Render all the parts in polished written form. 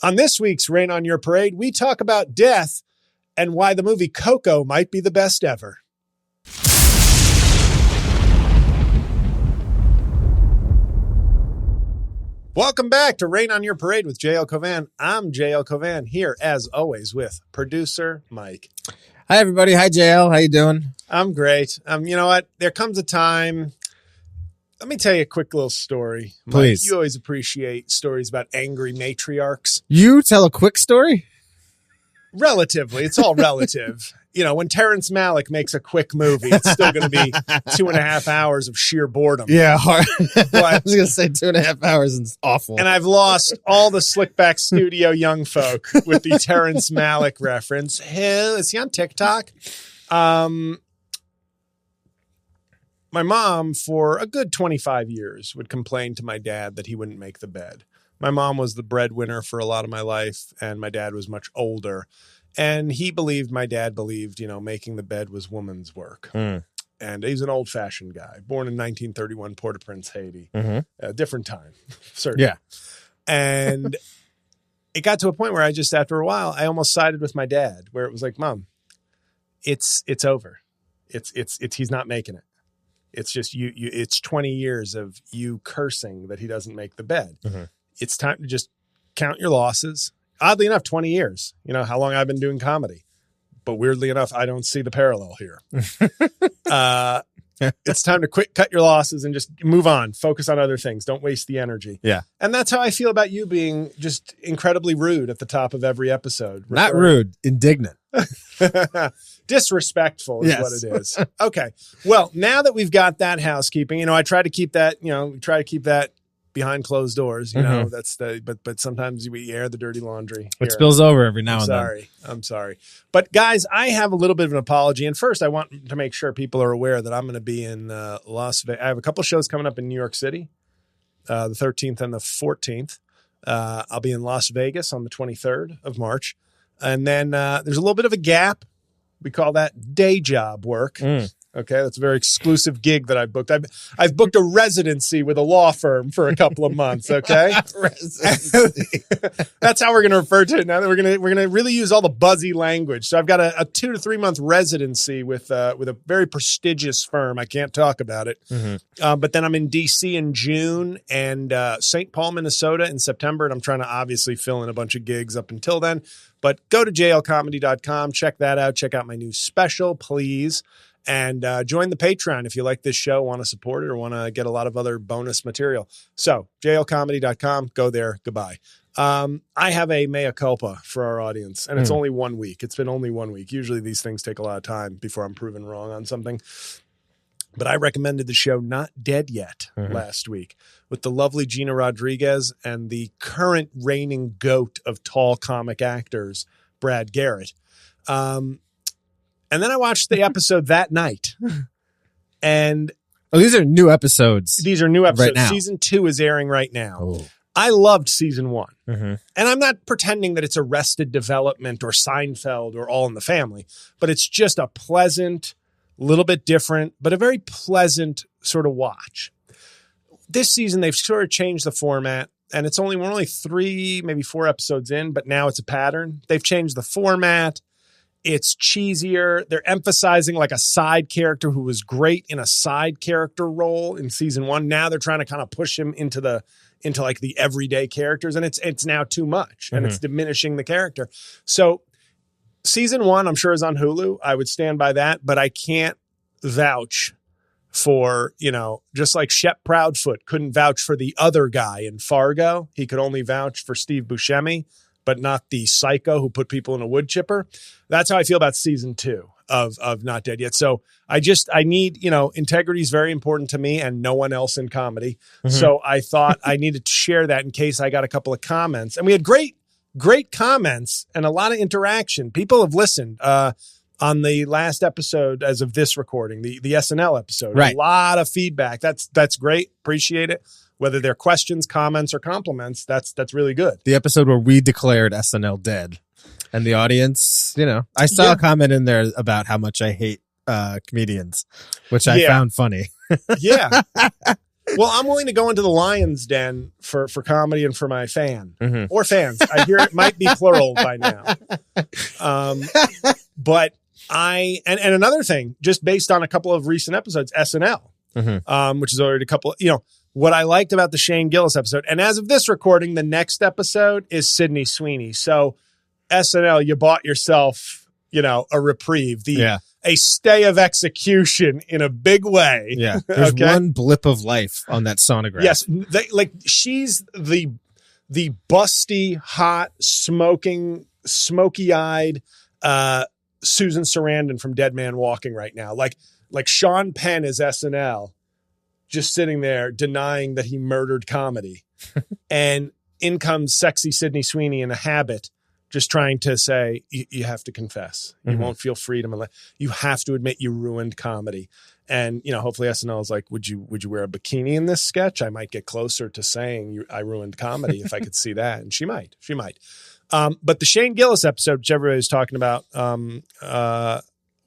On this week's Rain on Your Parade, we talk about death and why the movie Coco might be the best ever. Welcome back to Rain on Your Parade with J-L Cauvin. I'm J-L Cauvin, here as always with producer Mike. Hi, everybody. Hi, JL. How you doing? I'm great. You know what? There comes a time. Let me tell you a quick little story. Please. Mike, you always appreciate stories about angry matriarchs. You tell a quick story? Relatively. It's all relative. You know, when Terrence Malick makes a quick movie, it's still going to be 2.5 hours of sheer boredom. Yeah, hard. But, I was going to say 2.5 hours and it's awful. And I've lost all the Slickback Studio young folk with the Terrence Malick reference. Hell, is he on TikTok? My mom, for a good 25 years, would complain to my dad that he wouldn't make the bed. My mom was the breadwinner for a lot of my life, and my dad was much older. And my dad believed, you know, making the bed was woman's work. And he's an old-fashioned guy, born in 1931, Port-au-Prince, Haiti. A different time, certainly. Yeah. And it got to a point where after a while, I almost sided with my dad, where it was like, Mom, it's over. He's not making it. It's just it's 20 years of you cursing that he doesn't make the bed. It's time to just count your losses. Oddly enough, 20 years, you know, how long I've been doing comedy. But weirdly enough, I don't see the parallel here. It's time to cut your losses and just move on. Focus on other things. Don't waste the energy. Yeah. And that's how I feel about you being just incredibly rude at the top of every episode. Not rude, indignant. Disrespectful is what it is. Okay. Well, now that we've got that housekeeping, you know, I try to keep that, behind closed doors, you know, that's but sometimes we air the dirty laundry. It spills over every now and then. I'm sorry. But guys, I have a little bit of an apology. And first I want to make sure people are aware that I'm going to be in Las Vegas. I have a couple shows coming up in New York City, the 13th and the 14th. I'll be in Las Vegas on the 23rd of March. And then there's a little bit of a gap. We call that day job work. Okay, that's a very exclusive gig that I booked. I've booked a residency with a law firm for a couple of months. Okay, that's how we're going to refer to it now. That we're going to really use all the buzzy language. So I've got a 2 to 3 month residency with a very prestigious firm. I can't talk about it, but then I'm in DC in June and St. Paul, Minnesota in September, and I'm trying to obviously fill in a bunch of gigs up until then. But go to jlcomedy.com, check that out. Check out my new special, please. And join the Patreon if you like this show, want to support it, or want to get a lot of other bonus material. So, jlcomedy.com, go there. Goodbye. I have a mea culpa for our audience, and it's only 1 week. It's been only 1 week. Usually these things take a lot of time before I'm proven wrong on something. But I recommended the show Not Dead Yet last week with the lovely Gina Rodriguez and the current reigning goat of tall comic actors, Brad Garrett. And then I watched the episode that night. And these are new episodes. These are new episodes. Right now. Season 2 is airing right now. I loved season 1. And I'm not pretending that it's Arrested Development or Seinfeld or All in the Family, but it's just a pleasant, little bit different, but a very pleasant sort of watch. This season, they've sort of changed the format. And we're only 3, maybe 4 episodes in, but now it's a pattern. They've changed the format. It's cheesier. They're emphasizing like a side character who was great in a side character role in season 1. Now they're trying to kind of push him into like the everyday characters, and it's now too much, and it's diminishing the character. So season 1, I'm sure, is on Hulu. I would stand by that, but I can't vouch for, just like Shep Proudfoot couldn't vouch for the other guy in Fargo. He could only vouch for Steve Buscemi, but not the psycho who put people in a wood chipper. That's how I feel about season 2 of Not Dead Yet. So I need, integrity is very important to me and no one else in comedy. So I thought I needed to share that in case I got a couple of comments. And we had great comments and a lot of interaction. People have listened on the last episode as of this recording, the SNL episode. Right. A lot of feedback. That's great. Appreciate it. Whether they're questions, comments, or compliments, that's really good. The episode where we declared SNL dead. And the audience, I saw a comment in there about how much I hate comedians, which I found funny. Yeah. Well, I'm willing to go into the lion's den for comedy and for my fan or fans. I hear it might be plural by now. But and another thing, just based on a couple of recent episodes, SNL, which is already a couple, what I liked about the Shane Gillis episode, and as of this recording, the next episode is Sydney Sweeney. So SNL, you bought yourself, a reprieve, a stay of execution in a big way. Yeah. There's one blip of life on that sonograph. Yes. She's the busty, hot, smoky-eyed, Susan Sarandon from Dead Man Walking right now. Like Sean Penn is SNL, just sitting there denying that he murdered comedy. And in comes sexy Sydney Sweeney in a habit, just trying to say, you have to confess. You won't feel freedom unless you have to admit you ruined comedy. And, hopefully SNL is like, would you wear a bikini in this sketch? I might get closer to saying I ruined comedy if I could see that. And she might. But the Shane Gillis episode, which everybody's talking about,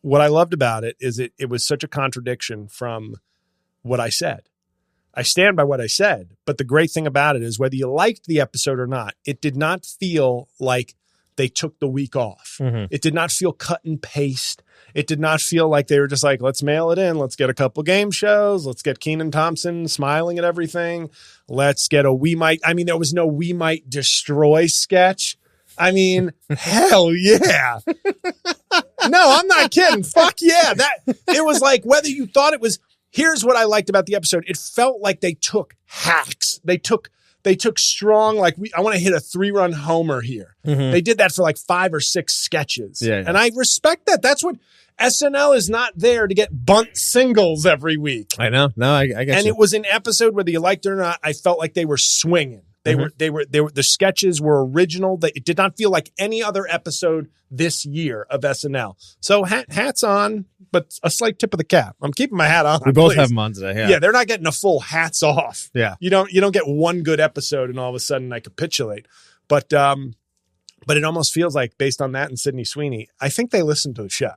what I loved about it is it was such a contradiction from what I said. I stand by what I said, but the great thing about it is whether you liked the episode or not, it did not feel like they took the week off. It did not feel cut and paste. It did not feel like they were just like, let's mail it in. Let's get a couple game shows. Let's get Kenan Thompson smiling at everything. Let's get there was no we might destroy sketch. Hell yeah. No, I'm not kidding. Fuck yeah. It was like, whether you thought it was, here's what I liked about the episode. It felt like they took hacks. They took strong, I want to hit a 3-run homer here. They did that for like 5 or 6 sketches. Yeah. And I respect that. That's what SNL is not there to get bunt singles every week. I know. No, I get And you. it was an episode, whether you liked it or not, I felt like they were swinging. They were, the sketches were original. It did not feel like any other episode this year of SNL. So hats on, but a slight tip of the cap. I'm keeping my hat on. We both have them on today. Yeah. Yeah. They're not getting a full hats off. Yeah. You don't get one good episode and all of a sudden I capitulate. But it almost feels like, based on that and Sydney Sweeney, I think they listened to the show.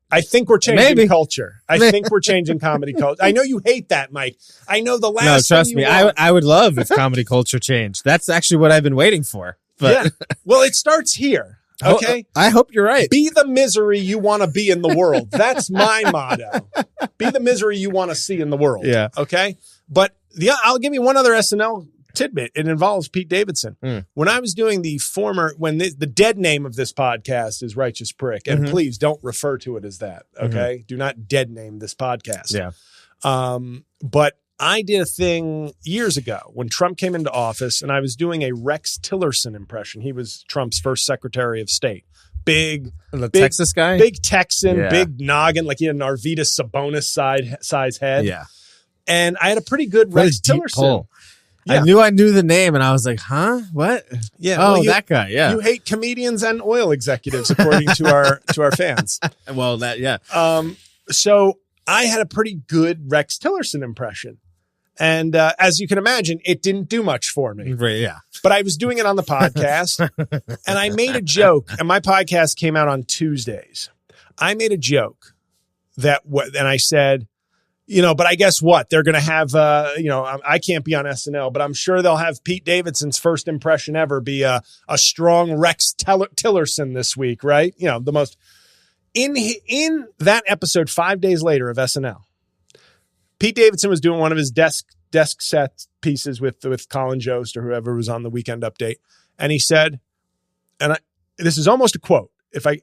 I think we're changing culture. I think we're changing comedy culture. I know you hate that, Mike. I know the last. No, trust me. I would love if comedy culture changed. That's actually what I've been waiting for. But yeah. Well, it starts here. Okay. I hope you're right. Be the misery you want to be in the world. That's my motto. Be the misery you want to see in the world. Yeah. Okay. But I'll give you one other SNL tidbit. It involves Pete Davidson. When I was doing the dead name of this podcast is Righteous Prick, and please don't refer to it as that. Okay, do not dead name this podcast. Yeah. But I did a thing years ago when Trump came into office, and I was doing a Rex Tillerson impression. He was Trump's first Secretary of State. Big Texas guy, big Texan, big noggin, like he had an Arvydas Sabonis size head. Yeah. And I had a pretty good Rex Tillerson. Yeah. I knew the name, and I was like, huh? What? Yeah. Oh, that guy. Yeah. You hate comedians and oil executives, according to our fans. Well, yeah. So I had a pretty good Rex Tillerson impression. And as you can imagine, it didn't do much for me. Right, yeah. But I was doing it on the podcast, and I made a joke, and my podcast came out on Tuesdays. I made a joke and I said, but I guess what? They're going to have, I can't be on SNL, but I'm sure they'll have Pete Davidson's first impression ever be a strong Rex Tillerson this week, right? The most in that episode 5 days later of SNL, Pete Davidson was doing one of his desk set pieces with Colin Jost or whoever was on the Weekend Update, and he said, this is almost a quote.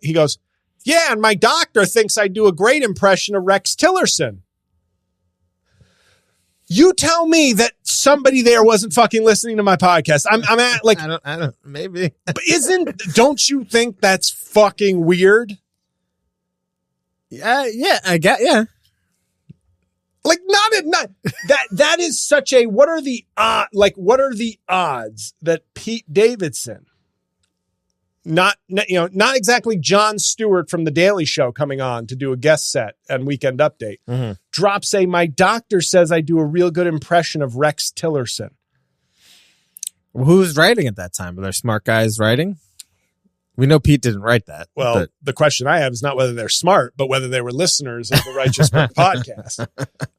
He goes, yeah, and my doctor thinks I do a great impression of Rex Tillerson. You tell me that somebody there wasn't fucking listening to my podcast. I'm at like, I don't, maybe. But don't you think that's fucking weird? Yeah, I get, yeah. Like not that is such a, what are the odds that Pete Davidson, not exactly Jon Stewart from The Daily Show coming on to do a guest set and Weekend Update, drops my doctor says I do a real good impression of Rex Tillerson. Who was writing at that time? Were there smart guys writing? We know Pete didn't write that. Well, the question I have is not whether they're smart, but whether they were listeners of the Righteous Brook podcast.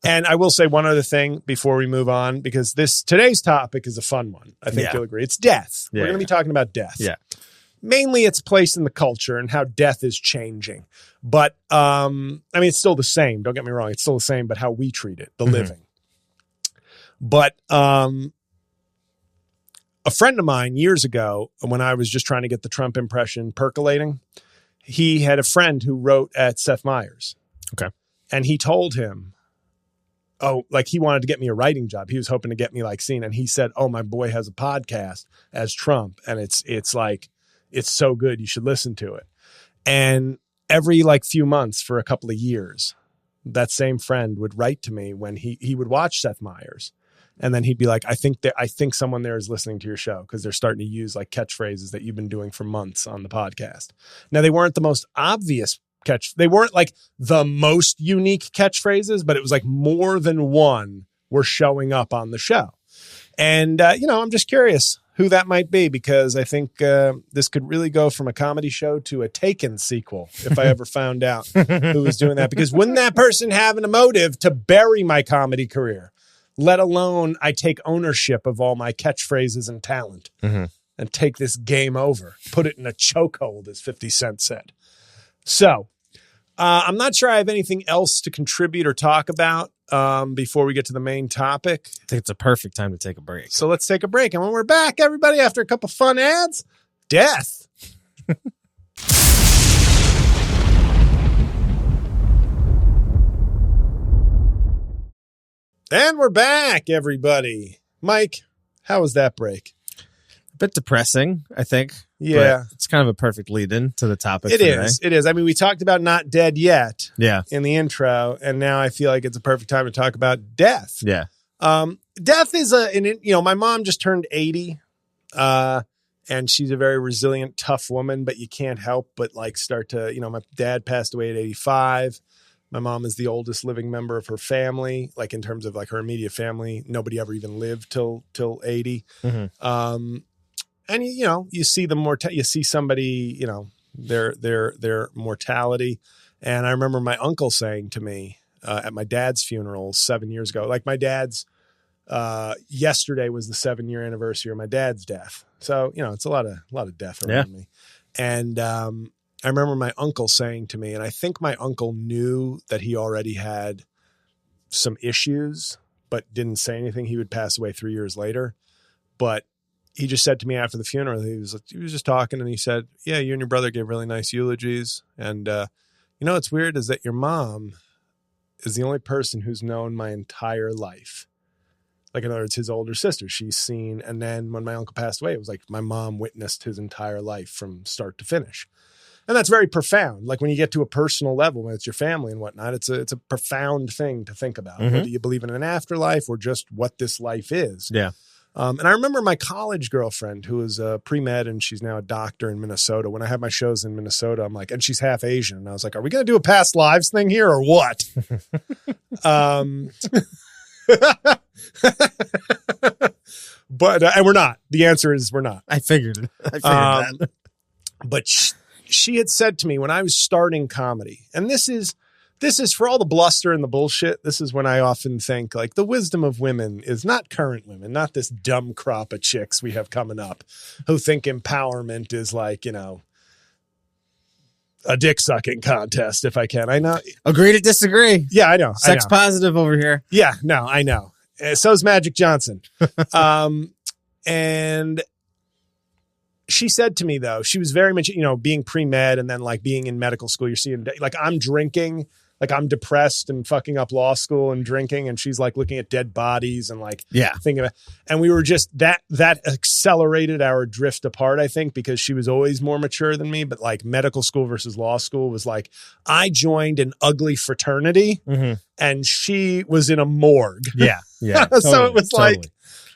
And I will say one other thing before we move on, because today's topic is a fun one. I think you'll agree. It's death. We're going to be talking about death. Yeah. Mainly its place in the culture and how death is changing. But, I mean, it's still the same. Don't get me wrong. It's still the same, but how we treat it, the living. But a friend of mine years ago, when I was just trying to get the Trump impression percolating, he had a friend who wrote at Seth Meyers. Okay. And he told him, he wanted to get me a writing job. He was hoping to get me seen. And he said, my boy has a podcast as Trump. And it's so good. You should listen to it. And every few months for a couple of years, that same friend would write to me when he would watch Seth Meyers. And then he'd be like, I think someone there is listening to your show because they're starting to use catchphrases that you've been doing for months on the podcast. Now, they weren't the most obvious they weren't the most unique catchphrases, but it was more than one were showing up on the show. And, I'm just curious who that might be, because I think this could really go from a comedy show to a Taken sequel if I ever found out who was doing that. Because wouldn't that person have a motive to bury my comedy career? Let alone I take ownership of all my catchphrases and talent and take this game over, put it in a chokehold, as 50 Cent said. So I'm not sure I have anything else to contribute or talk about before we get to the main topic. I think it's a perfect time to take a break. So let's take a break. And when we're back, everybody, after a couple fun ads, death. And we're back, everybody. Mike, how was that break? A bit depressing, I think. Yeah. It's kind of a perfect lead-in to the topic It today. is. It is. I mean, we talked about not dead yet in the intro, and now I feel like it's a perfect time to talk about death. Yeah. Death is my mom just turned 80, and she's a very resilient, tough woman, but you can't help but start to, my dad passed away at 85. My mom is the oldest living member of her family, in terms of her immediate family. Nobody ever even lived till 80. Mm-hmm. And you see you see somebody, their mortality. And I remember my uncle saying to me at my dad's funeral 7 years ago, my dad's yesterday was the 7-year anniversary of my dad's death. So, it's a lot of death around me. And I remember my uncle saying to me, and I think my uncle knew that he already had some issues, but didn't say anything. He would pass away 3 years later. But he just said to me after the funeral, he was just talking, and he said, yeah, you and your brother gave really nice eulogies. And, what's weird is that your mom is the only person who's known my entire life. In other words, his older sister, she's seen. And then when my uncle passed away, it was my mom witnessed his entire life from start to finish. And that's very profound. When you get to a personal level, when it's your family and whatnot, it's a profound thing to think about. Mm-hmm. Whether you believe in an afterlife or just what this life is. Yeah. And I remember my college girlfriend, who was pre-med, and she's now a doctor in Minnesota. When I had my shows in Minnesota, I'm and she's half Asian. And I was are we going to do a past lives thing here or what? But, and we're not. The answer is we're not. I figured that. But she had said to me when I was starting comedy, and this is for all the bluster and the bullshit. This is when I often think the wisdom of women is not current women, not this dumb crop of chicks we have coming up who think empowerment is a dick sucking contest. If I can, I know. Agree to disagree. Yeah, I know. Sex positive over here. Yeah, no, I know. So's Magic Johnson. And she said to me, though, she was very much, being pre-med and then being in medical school, you're seeing I'm drinking, I'm depressed and fucking up law school and drinking. And she's looking at dead bodies and thinking about, and we were just that accelerated our drift apart, I think, because she was always more mature than me. But medical school versus law school was I joined an ugly fraternity and she was in a morgue. Yeah. Yeah. So it was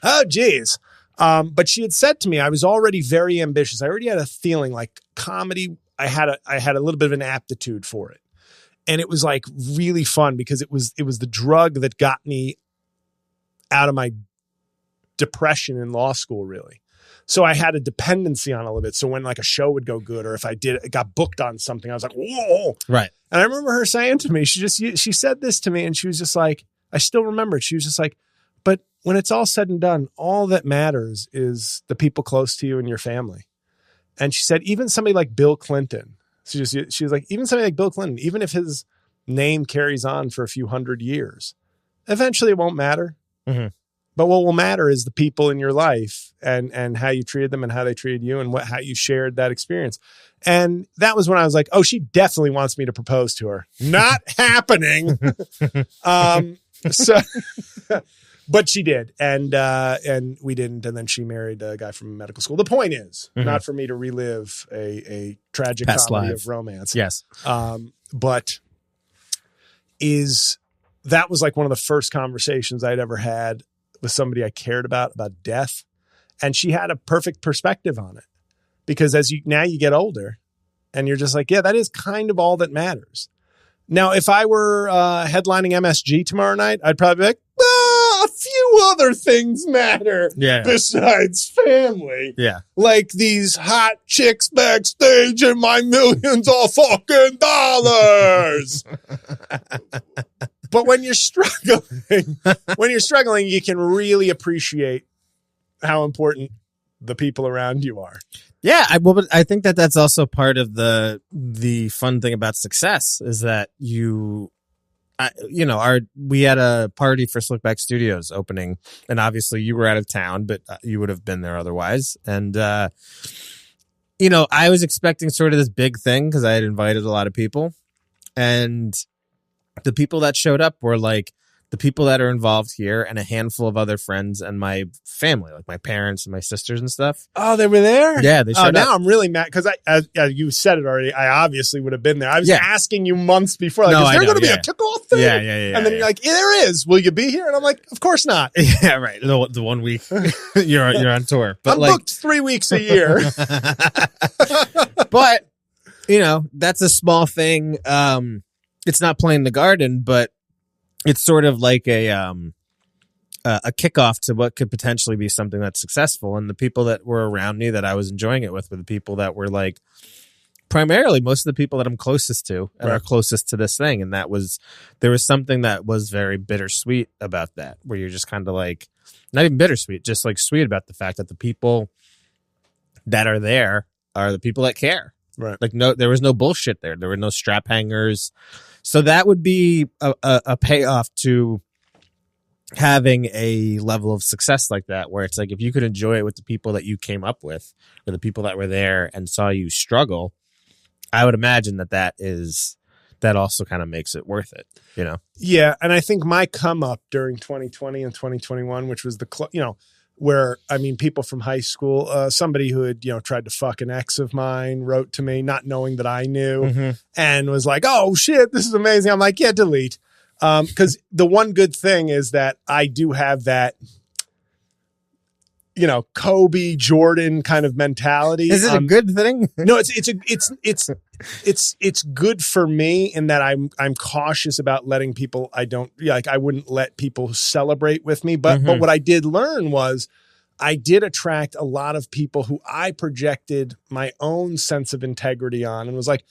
oh, geez. But she had said to me, I was already very ambitious. I already had a feeling comedy. I had a little bit of an aptitude for it. And it was really fun because it was the drug that got me out of my depression in law school, really. So I had a dependency on it a little bit. So when like a show would go good, or if I got booked on something, I was like, whoa. Right. And I remember her saying to me, she said this to me, and she was just like, I still remember it. She was just like, but when it's all said and done, all that matters is the people close to you and your family. And she said, even somebody like Bill Clinton, she was like, even somebody like Bill Clinton, even if his name carries on for a few hundred years, eventually it won't matter. Mm-hmm. But what will matter is the people in your life and how you treated them and how they treated you and how you shared that experience. And that was when I was like, oh, she definitely wants me to propose to her. Not happening. But she did. And we didn't. And then she married a guy from medical school. The point is not for me to relive a tragic Past comedy life of romance. Yes. But that was like one of the first conversations I'd ever had with somebody I cared about death. And she had a perfect perspective on it, because now you get older and you're just like, yeah, that is kind of all that matters. Now, if I were headlining MSG tomorrow night, I'd probably be like, a few other things matter besides family. Yeah. Like these hot chicks backstage and my millions of fucking dollars. But when you're struggling, you can really appreciate how important the people around you are. Yeah, but I think that's also part of the fun thing about success is that we had a party for Slickback Studios opening, and obviously you were out of town, but you would have been there otherwise. And I was expecting sort of this big thing because I had invited a lot of people, and the people that showed up were like the people that are involved here and a handful of other friends and my family, like my parents and my sisters and stuff. Oh, they were there? Yeah, they showed up. Now I'm really mad because you said it already. I obviously would have been there. I was asking you months before, like, is there going to be a kickoff thing? Yeah. And then you're like, yeah, there is. Will you be here? And I'm like, of course not. Yeah, right. The 1 week you're on tour. But I'm booked 3 weeks a year. But, that's a small thing. It's not playing the garden, but it's sort of like a kickoff to what could potentially be something that's successful. And the people that were around me that I was enjoying it with were the people that were like primarily most of the people that I'm closest to and are closest to this thing. And there was something that was very bittersweet about that, where you're just kind of like, not even bittersweet, just like sweet about the fact that the people that are there are the people that care. Right. Like there was no bullshit there. There were no strap hangers. So that would be a payoff to having a level of success like that, where it's like if you could enjoy it with the people that you came up with or the people that were there and saw you struggle, I would imagine that also kind of makes it worth it, Yeah, and I think my come up during 2020 and 2021, which was where, people from high school, somebody who had, tried to fuck an ex of mine wrote to me, not knowing that I knew, and was like, oh shit, this is amazing. I'm like, yeah, delete. Because the one good thing is that I do have that, Kobe Jordan kind of mentality. Is it a good thing? No, it's good for me in that I'm cautious about letting people I wouldn't let people celebrate with me. But what I did learn was I did attract a lot of people who I projected my own sense of integrity on and was like,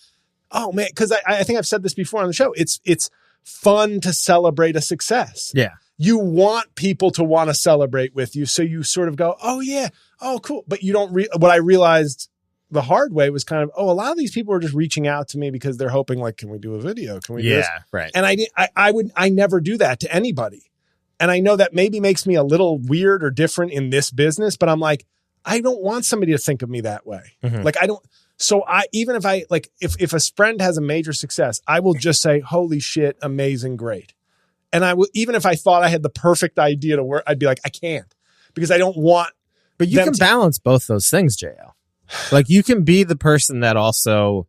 oh man, because I think I've said this before on the show. It's fun to celebrate a success. Yeah. You want people to want to celebrate with you. So you sort of go, oh yeah, oh cool. But you don't what I realized the hard way was kind of, a lot of these people are just reaching out to me because they're hoping like, can we do a video? Can we do this? Right. And I never do that to anybody. And I know that maybe makes me a little weird or different in this business, but I'm like, I don't want somebody to think of me that way. Like so even if if a friend has a major success, I will just say, holy shit, amazing, great. And I will, even if I thought I had the perfect idea to work, I'd be like, I can't, because I don't want. But you can balance both those things, JL. Like you can be the person that also,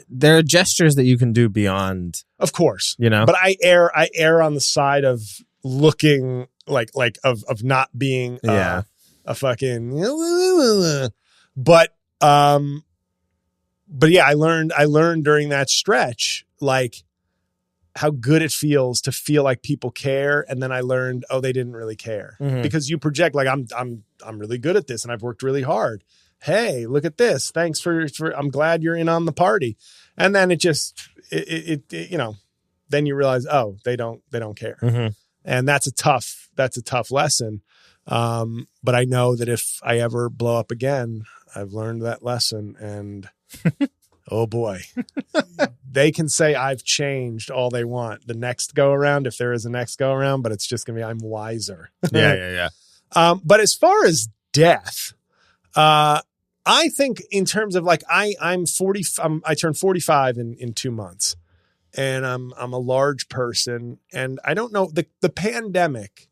there are gestures that you can do beyond. Of course. But I err on the side of looking of not being a fucking, but yeah, I learned during that stretch, like, how good it feels to feel like people care. And then I learned, oh, they didn't really care because you project like I'm really good at this and I've worked really hard. Hey, look at this. Thanks for I'm glad you're in on the party. And then it then you realize, oh, they don't care. And that's a tough lesson. But I know that if I ever blow up again, I've learned that lesson and oh boy, they can say I've changed all they want the next go around, if there is a next go around, but it's just going to be, I'm wiser. Yeah. But as far as death, I think in terms of like, I'm 40, I turned 45 in 2 months and I'm a large person and I don't know the pandemic.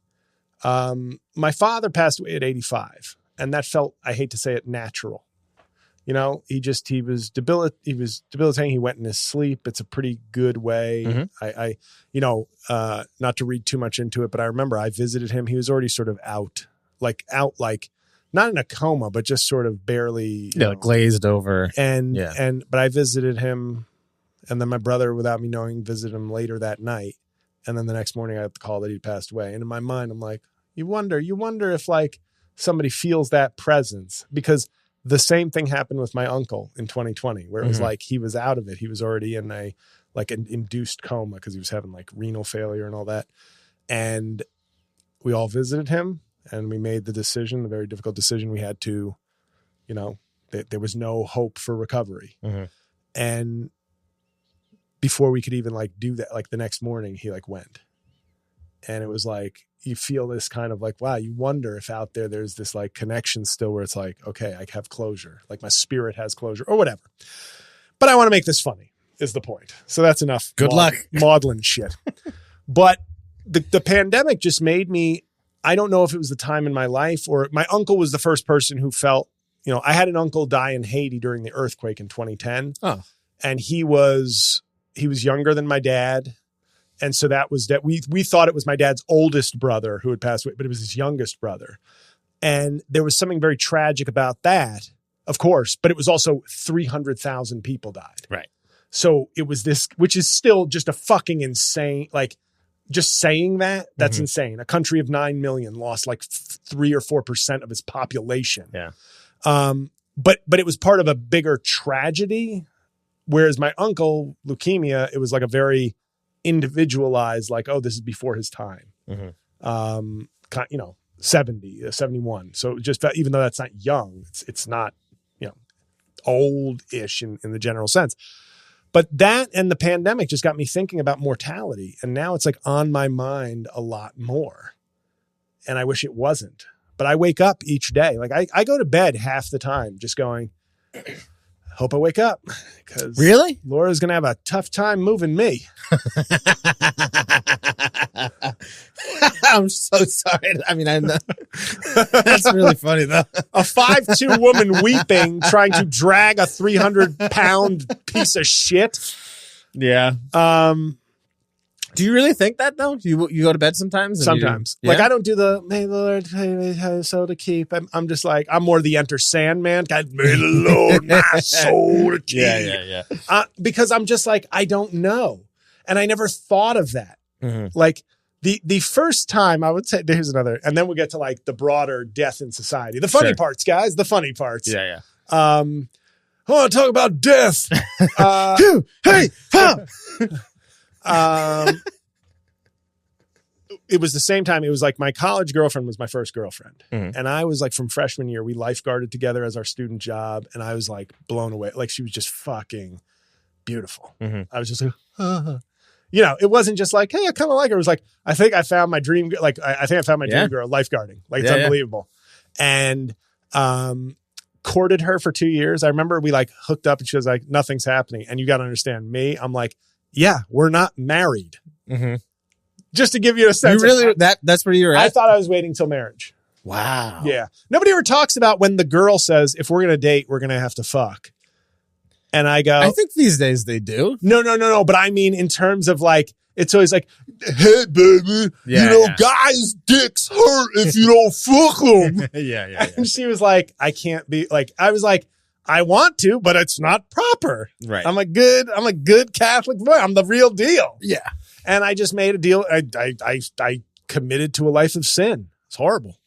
My father passed away at 85 and that felt, I hate to say it, natural. You know, he was debilitating. He went in his sleep. It's a pretty good way. I not to read too much into it, but I remember I visited him. He was already sort of out, not in a coma, but just sort of barely, glazed over. But I visited him and then my brother, without me knowing, visited him later that night. And then the next morning I got the call that he'd passed away. And in my mind, I'm like, you wonder if like somebody feels that presence, because the same thing happened with my uncle in 2020, where it was like he was out of it. He was already in an induced coma because he was having like renal failure and all that. And we all visited him and we made the decision, the very difficult decision. We had to, there was no hope for recovery. And before we could even like do that, like the next morning he like went. And it was like, you feel this kind of like, wow, you wonder if out there's this like connection still where it's like, okay, I have closure, like my spirit has closure or whatever. But I want to make this funny is the point. So that's enough. Good luck. Maudlin shit. But the pandemic just made me, I don't know if it was the time in my life or my uncle was the first person who felt, I had an uncle die in Haiti during the earthquake in 2010. Oh. And he was younger than my dad. And so that was that we thought it was my dad's oldest brother who had passed away, but it was his youngest brother. And there was something very tragic about that, of course, but it was also 300,000 people died. Right. So it was this, which is still just a fucking insane, like just saying that's insane. A country of 9 million lost like 3 or 4% of its population. Yeah. But it was part of a bigger tragedy. Whereas my uncle, leukemia, it was like a very individualized, like, oh, this is before his time. 70, 71. So just even though that's not young, it's not, old-ish in the general sense. But that and the pandemic just got me thinking about mortality. And now it's like on my mind a lot more. And I wish it wasn't. But I wake up each day. Like I go to bed half the time just going, hope I wake up, because really, Laura's going to have a tough time moving me. I'm so sorry. I mean, I know. That's really funny though. A 5'2" woman weeping, trying to drag a 300-pound piece of shit. Yeah. Do you really think that though? You go to bed sometimes? Sometimes. Like I don't do the, may the Lord pay me soul to keep. I'm just like, I'm more the Enter Sandman. God, may the Lord my soul to keep. Yeah. Because I'm just like, I don't know. And I never thought of that. Like the first time I would say, here's another, and then we'll get to like the broader death in society. The funny parts, guys, the funny parts. Yeah. I want to talk about death. Hey, it was the same time. It was like my college girlfriend was my first girlfriend. And I was like, from freshman year, we lifeguarded together as our student job. And I was like blown away. Like she was just fucking beautiful. I was just like, it wasn't just like, hey, I kind of like her. It was like, I think I found my dream. Like, I think I found my dream girl lifeguarding. Like, it's unbelievable. And, courted her for 2 years. I remember we like hooked up and she was like, nothing's happening. And you got to understand me. I'm like, yeah, we're not married. Just to give you a sense. You really, that's where you were at? I thought I was waiting till marriage. Wow. Yeah. Nobody ever talks about when the girl says, if we're going to date, we're going to have to fuck. And I go, I think these days they do. No. But I mean, in terms of like, it's always like, hey, baby, guys' dicks hurt if you don't fuck them. Yeah. And she was like, I can't be like, I was like, I want to, but it's not proper. Right. I'm a good Catholic boy. I'm the real deal. Yeah. And I just made a deal. I committed to a life of sin. It's horrible.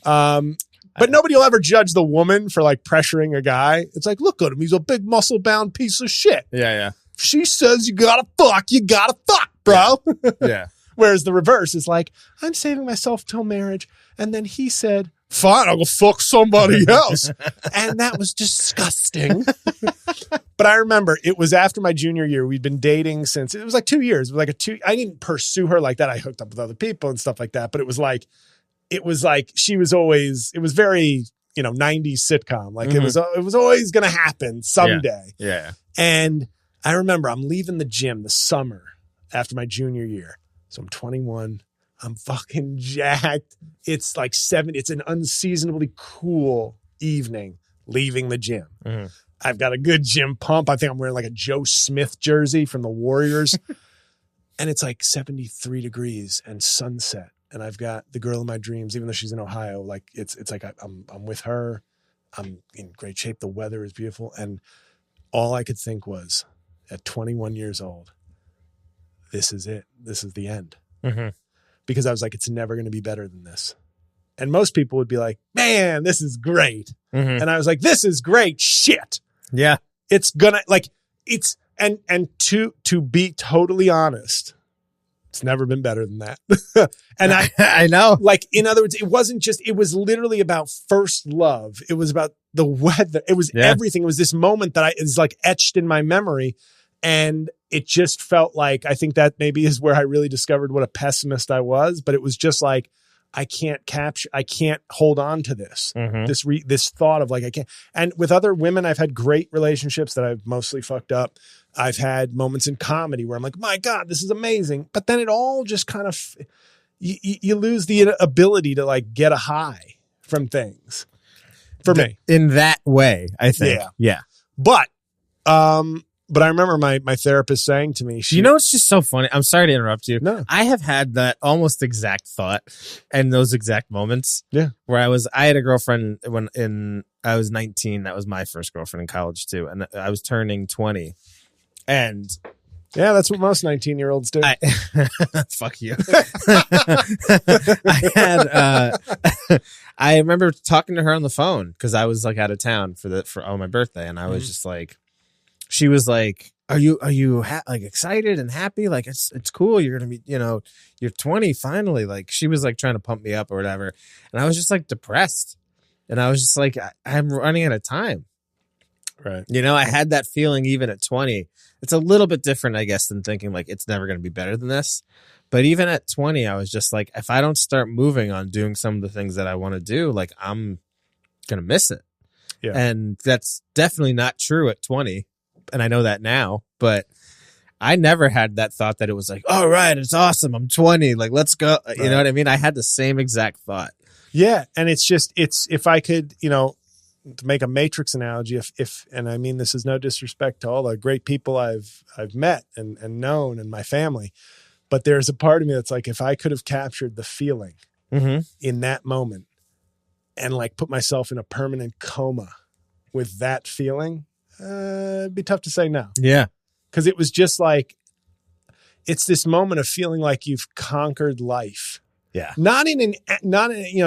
But nobody will ever judge the woman for like pressuring a guy. It's like, look at him. He's a big muscle bound piece of shit. Yeah. She says you gotta fuck, bro. Yeah. Whereas the reverse is like, I'm saving myself till marriage. And then he said, fine, I'll go fuck somebody else. And that was disgusting. But I remember it was after my junior year. We'd been dating since it was like 2 years. It was like I didn't pursue her like that. I hooked up with other people and stuff like that. But it was like she was always, it was very, 90s sitcom. Like it was always going to happen someday. Yeah. And I remember I'm leaving the gym the summer after my junior year. So I'm 21. I'm fucking jacked. It's like 7. It's an unseasonably cool evening leaving the gym. Mm-hmm. I've got a good gym pump. I think I'm wearing like a Joe Smith jersey from the Warriors. And it's like 73 degrees and sunset. And I've got the girl of my dreams, even though she's in Ohio. Like it's like I'm with her. I'm in great shape. The weather is beautiful. And all I could think was, at 21 years old, this is it. This is the end. Mm-hmm. Because I was like, it's never going to be better than this. And most people would be like, man, this is great. Mm-hmm. And I was like, this is great shit. Yeah. It's gonna and to be totally honest, it's never been better than that. And I know. Like, in other words, it was literally about first love. It was about the weather. It was everything. It was this moment that is like etched in my memory. And it just felt like, I think that maybe is where I really discovered what a pessimist I was. But it was just like, I can't hold on to this, this thought of like, I can't. And with other women, I've had great relationships that I've mostly fucked up. I've had moments in comedy where I'm like, my God, this is amazing. But then it all just kind of, you lose the ability to like get a high from things for me. In that way, I think. Yeah. But I remember my therapist saying to me, it's just so funny. I'm sorry to interrupt you. No. I have had that almost exact thought and those exact moments. Yeah. Where I had a girlfriend when I was 19. That was my first girlfriend in college too. And I was turning 20. And yeah, that's what most 19-year-olds do. Fuck you. I remember talking to her on the phone because I was like out of town for my birthday. And I was just like, she was like, are you like excited and happy? Like it's cool. You're going to be, you're 20 finally. Like she was like trying to pump me up or whatever. And I was just like depressed. And I was just like, I'm running out of time. Right. I had that feeling even at 20. It's a little bit different, I guess, than thinking like it's never going to be better than this. But even at 20, I was just like, if I don't start moving on doing some of the things that I want to do, like I'm going to miss it. Yeah. And that's definitely not true at 20. And I know that now, but I never had that thought that it was like, all right, it's awesome. I'm 20. Like, let's go. Right. You know what I mean? I had the same exact thought. Yeah. And it's if I could, to make a Matrix analogy, and I mean, this is no disrespect to all the great people I've met and known and my family, but there's a part of me that's like, if I could have captured the feeling in that moment and like put myself in a permanent coma with that feeling, it'd be tough to say no. Yeah. Because it was just like, it's this moment of feeling like you've conquered life. Yeah. Not in,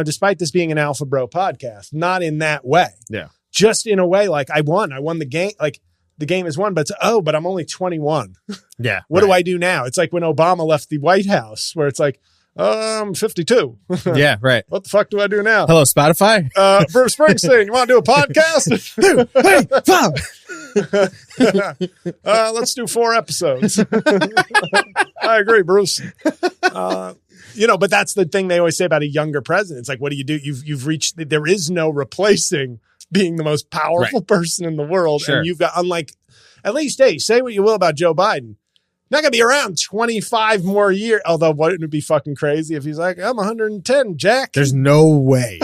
despite this being an Alpha Bro podcast, not in that way. Yeah. Just in a way, like I won the game. Like the game is won, but but I'm only 21. Yeah. What do I do now? It's like when Obama left the White House where it's like, I'm 52. Yeah. Right. What the fuck do I do now? Hello, Spotify. Bruce Springsteen, you want to do a podcast? Hey, let's do 4 episodes. I agree, Bruce. But that's the thing they always say about a younger president. It's like, what do? You've reached, there is no replacing being the most powerful person in the world. Sure. And you've got, unlike, at least, hey, say what you will about Joe Biden. Not going to be around 25 more years. Although, wouldn't it be fucking crazy if he's like, I'm 110, Jack? There's no way.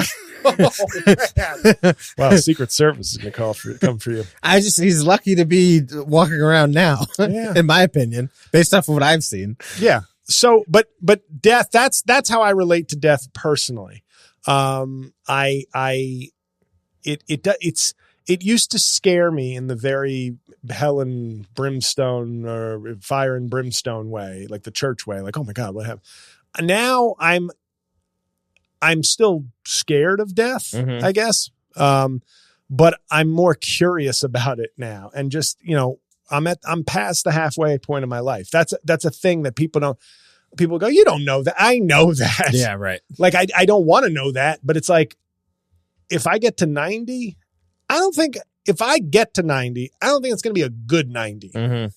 Wow, Secret Service is going to come for you. He's lucky to be walking around now, in my opinion, based off of what I've seen. Yeah. So, but death, that's how I relate to it used to scare me in the very hell and brimstone or fire and brimstone way, like the church way. Like, oh my God, what happened? Now I'm still scared of death, I guess. But I'm more curious about it now. And just, I'm past the halfway point of my life. That's a thing that people go, you don't know that. I know that. Yeah, right. Like, I don't want to know that, but it's like, if I get to 90, if I get to 90, I don't think it's going to be a good 90.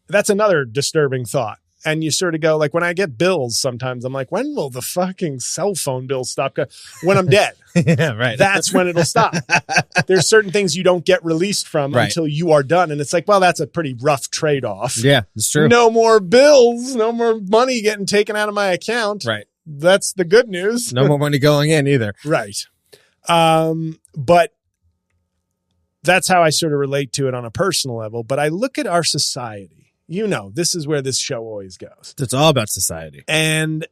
That's another disturbing thought. And you sort of go, like, when I get bills, sometimes I'm like, when will the fucking cell phone bill stop? When I'm dead. Yeah, right. That's when it'll stop. There's certain things you don't get released from until you are done. And it's like, well, that's a pretty rough trade-off. Yeah, it's true. No more bills, no more money getting taken out of my account. Right. That's the good news. No more money going in either. Right. But that's how I sort of relate to it on a personal level. But I look at our society. This is where this show always goes. It's all about society. And,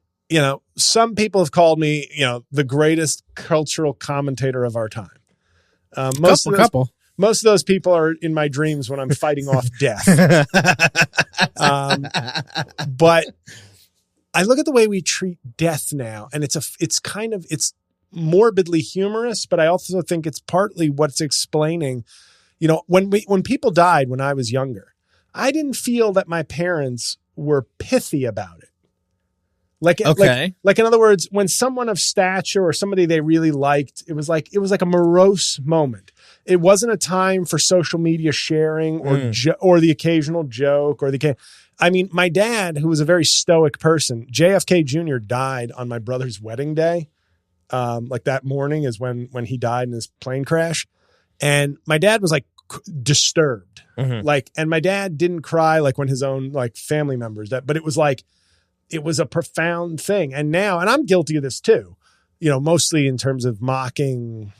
some people have called me, the greatest cultural commentator of our time. Most of those people are in my dreams when I'm fighting off death. But I look at the way we treat death now, and it's morbidly humorous, but I also think it's partly what's explaining, when people died when I was younger, I didn't feel that my parents were pithy about it. Like in other words, when someone of stature or somebody they really liked, it was like a morose moment. It wasn't a time for social media sharing or the occasional joke my dad, who was a very stoic person, JFK Jr. died on my brother's wedding day. Like that morning is when he died in his plane crash. And my dad was like disturbed. And my dad didn't cry like when his own like family members but it was a profound thing. And I'm guilty of this too, mostly in terms of mocking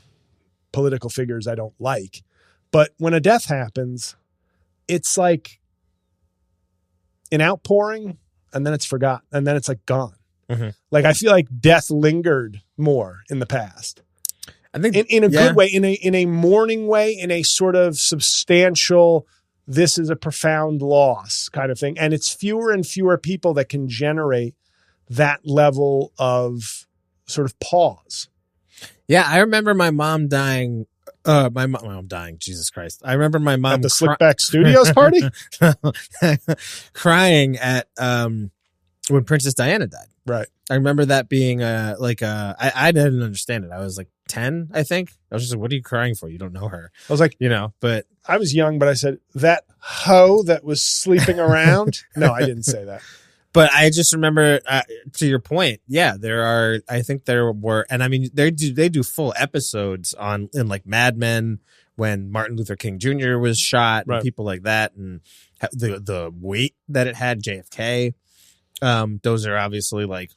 political figures I don't like. But when a death happens, it's like an outpouring and then it's forgotten and then it's like gone. Like, I feel like death lingered more in the past. I think in a good way, in a mourning way, in a sort of substantial, this is a profound loss kind of thing. And it's fewer and fewer people that can generate that level of sort of pause. Yeah, I remember my mom dying. My mom dying. Jesus Christ! I remember my mom at the Slickback Studios party, crying at when Princess Diana died. Right. I remember that being I didn't understand it. I was like 10, I think. I was just like, what are you crying for? You don't know her. I was like, but I was young, but I said, that hoe that was sleeping around. No, I didn't say that. But I just remember, to your point, I think there were, and I mean, they do full episodes in like Mad Men when Martin Luther King Jr. was shot and people like that, and the weight that it had, JFK. Those are obviously like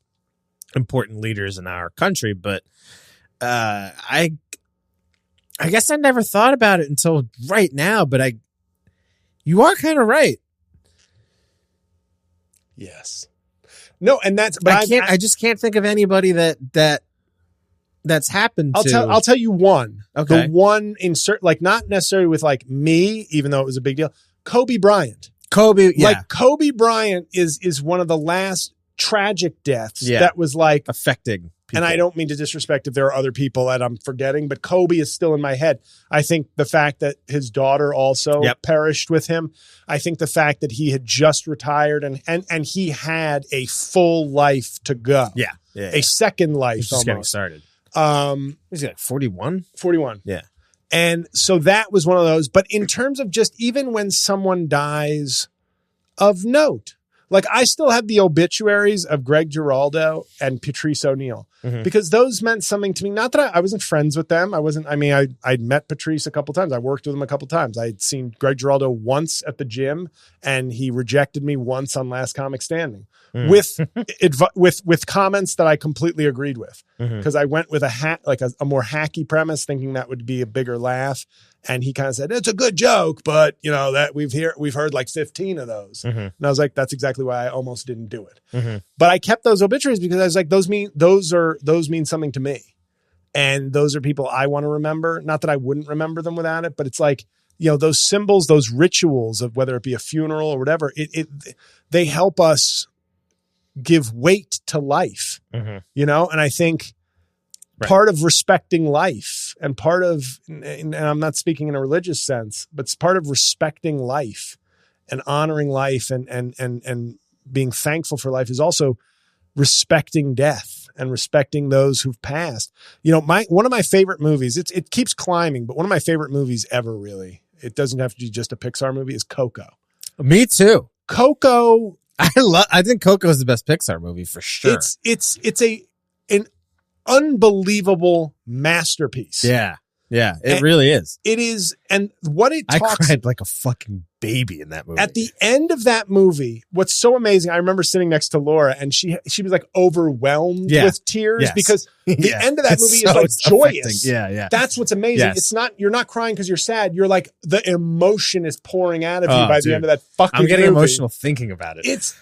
important leaders in our country, but I guess I never thought about it until right now, but you are kind of right. Yes. No, and that's, but I just can't think of anybody that's happened to. I'll tell you one. Okay. The one like not necessarily with like me, even though it was a big deal. Kobe Bryant. Like Kobe Bryant is one of the last tragic deaths that was like affecting people. And I don't mean to disrespect if there are other people that I'm forgetting, but Kobe is still in my head. I think the fact that his daughter also perished with him. I think the fact that he had just retired and he had a full life to go. Yeah. A second life. He's just getting started. Is he like 41? 41. Yeah. And so that was one of those. But in terms of just even when someone dies of note, like I still have the obituaries of Greg Giraldo and Patrice O'Neill because those meant something to me. Not that I wasn't friends with them. I'd met Patrice a couple times. I worked with him a couple times. I'd seen Greg Giraldo once at the gym and he rejected me once on Last Comic Standing with comments that I completely agreed with because I went with a more hacky premise thinking that would be a bigger laugh. And he kind of said, it's a good joke, but that we've heard like 15 of those. And I was like, that's exactly why I almost didn't do it. But I kept those obituaries because I was like, those mean something to me. And those are people I want to remember. Not that I wouldn't remember them without it, but it's like, those symbols, those rituals of whether it be a funeral or whatever, they help us give weight to life, and I think part of respecting life and part of, and I'm not speaking in a religious sense, but it's part of respecting life and honoring life and being thankful for life is also respecting death and respecting those who've passed. One of my favorite movies, it keeps climbing, but one of my favorite movies ever, really, it doesn't have to be just a Pixar movie, is Coco. Me too. Coco. I think Coco is the best Pixar movie for sure. It's an unbelievable masterpiece. Yeah. Yeah, it really is. It is. And what it talks... I cried like a fucking baby in that movie. At the end of that movie, what's so amazing, I remember sitting next to Laura and she was like overwhelmed with tears because the end of that movie is like joyous. Yeah. That's what's amazing. Yes. It's not, you're not crying because you're sad. You're like, the emotion is pouring out of you by the end of that fucking movie. I'm getting emotional thinking about it.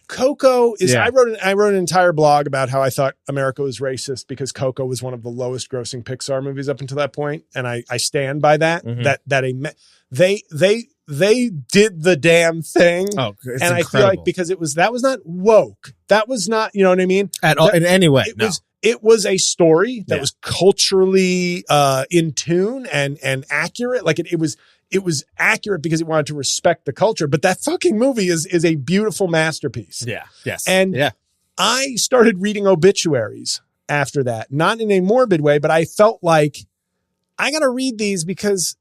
Coco is, I wrote an entire blog about how I thought America was racist because Coco was one of the lowest grossing Pixar movies up until that point. And I stand by that, they did the damn thing. Oh, it's and incredible. I feel like because that was not woke. That was not, you know what I mean? At all, in any way. It was a story that was culturally in tune and accurate. Like it was accurate because it wanted to respect the culture. But that fucking movie is a beautiful masterpiece. Yeah. Yes. And I started reading obituaries after that, not in a morbid way, but I felt like I got to read these because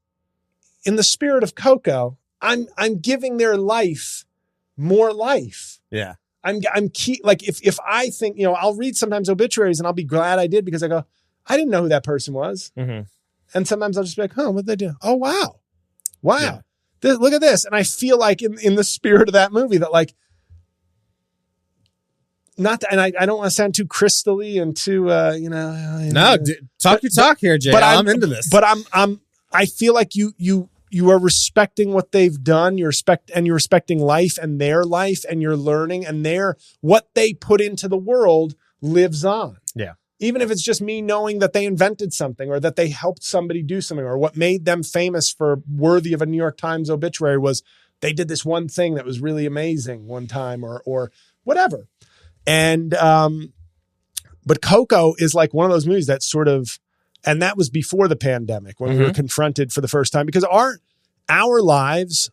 in the spirit of Coco, I'm giving their life more life. Yeah. Like if I think, I'll read sometimes obituaries and I'll be glad I did because I go, I didn't know who that person was. Mm-hmm. And sometimes I'll just be like, what'd they do? Oh, wow. Yeah. Look at this. And I feel like in the spirit of that movie that like, I don't want to sound too crystally and too, No, talk your talk here, Jay. I'm into this. But I feel like you are respecting what they've done. You're respecting life and their life, and you're learning, and what they put into the world lives on. Yeah. Even if it's just me knowing that they invented something or that they helped somebody do something, or what made them famous for worthy of a New York Times obituary was they did this one thing that was really amazing one time or whatever. And, but Coco is like one of those movies that sort of, and that was before the pandemic when we were confronted for the first time, because our lives,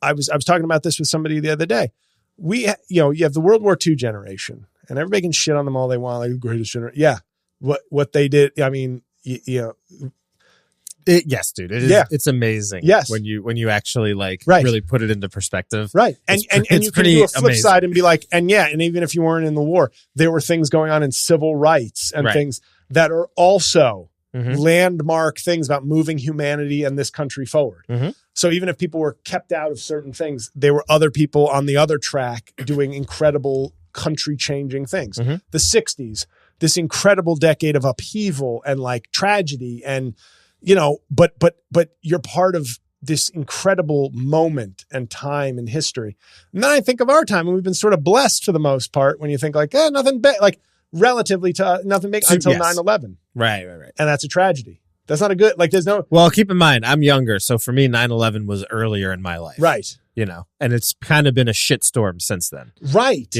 I was talking about this with somebody the other day. You have the World War II generation, and everybody can shit on them all they want, like the greatest generation. Yeah. What they did. I mean, yes, dude. It's amazing. Yes. When you actually really put it into perspective. Right. And you can do a flip side and be like, and even if you weren't in the war, there were things going on in civil rights and things that are also landmark things about moving humanity and this country forward. Mm-hmm. So even if people were kept out of certain things, there were other people on the other track doing incredible country changing things. Mm-hmm. The 60s, this incredible decade of upheaval and like tragedy and, but you're part of this incredible moment and time in history. And then I think of our time, and we've been sort of blessed for the most part when you think like, nothing big, like relatively to nothing big until 9/11. Right. And that's a tragedy. That's not a good, like there's no. Well, keep in mind, I'm younger. So for me, 9/11 was earlier in my life. Right. And it's kind of been a shitstorm since then. Right.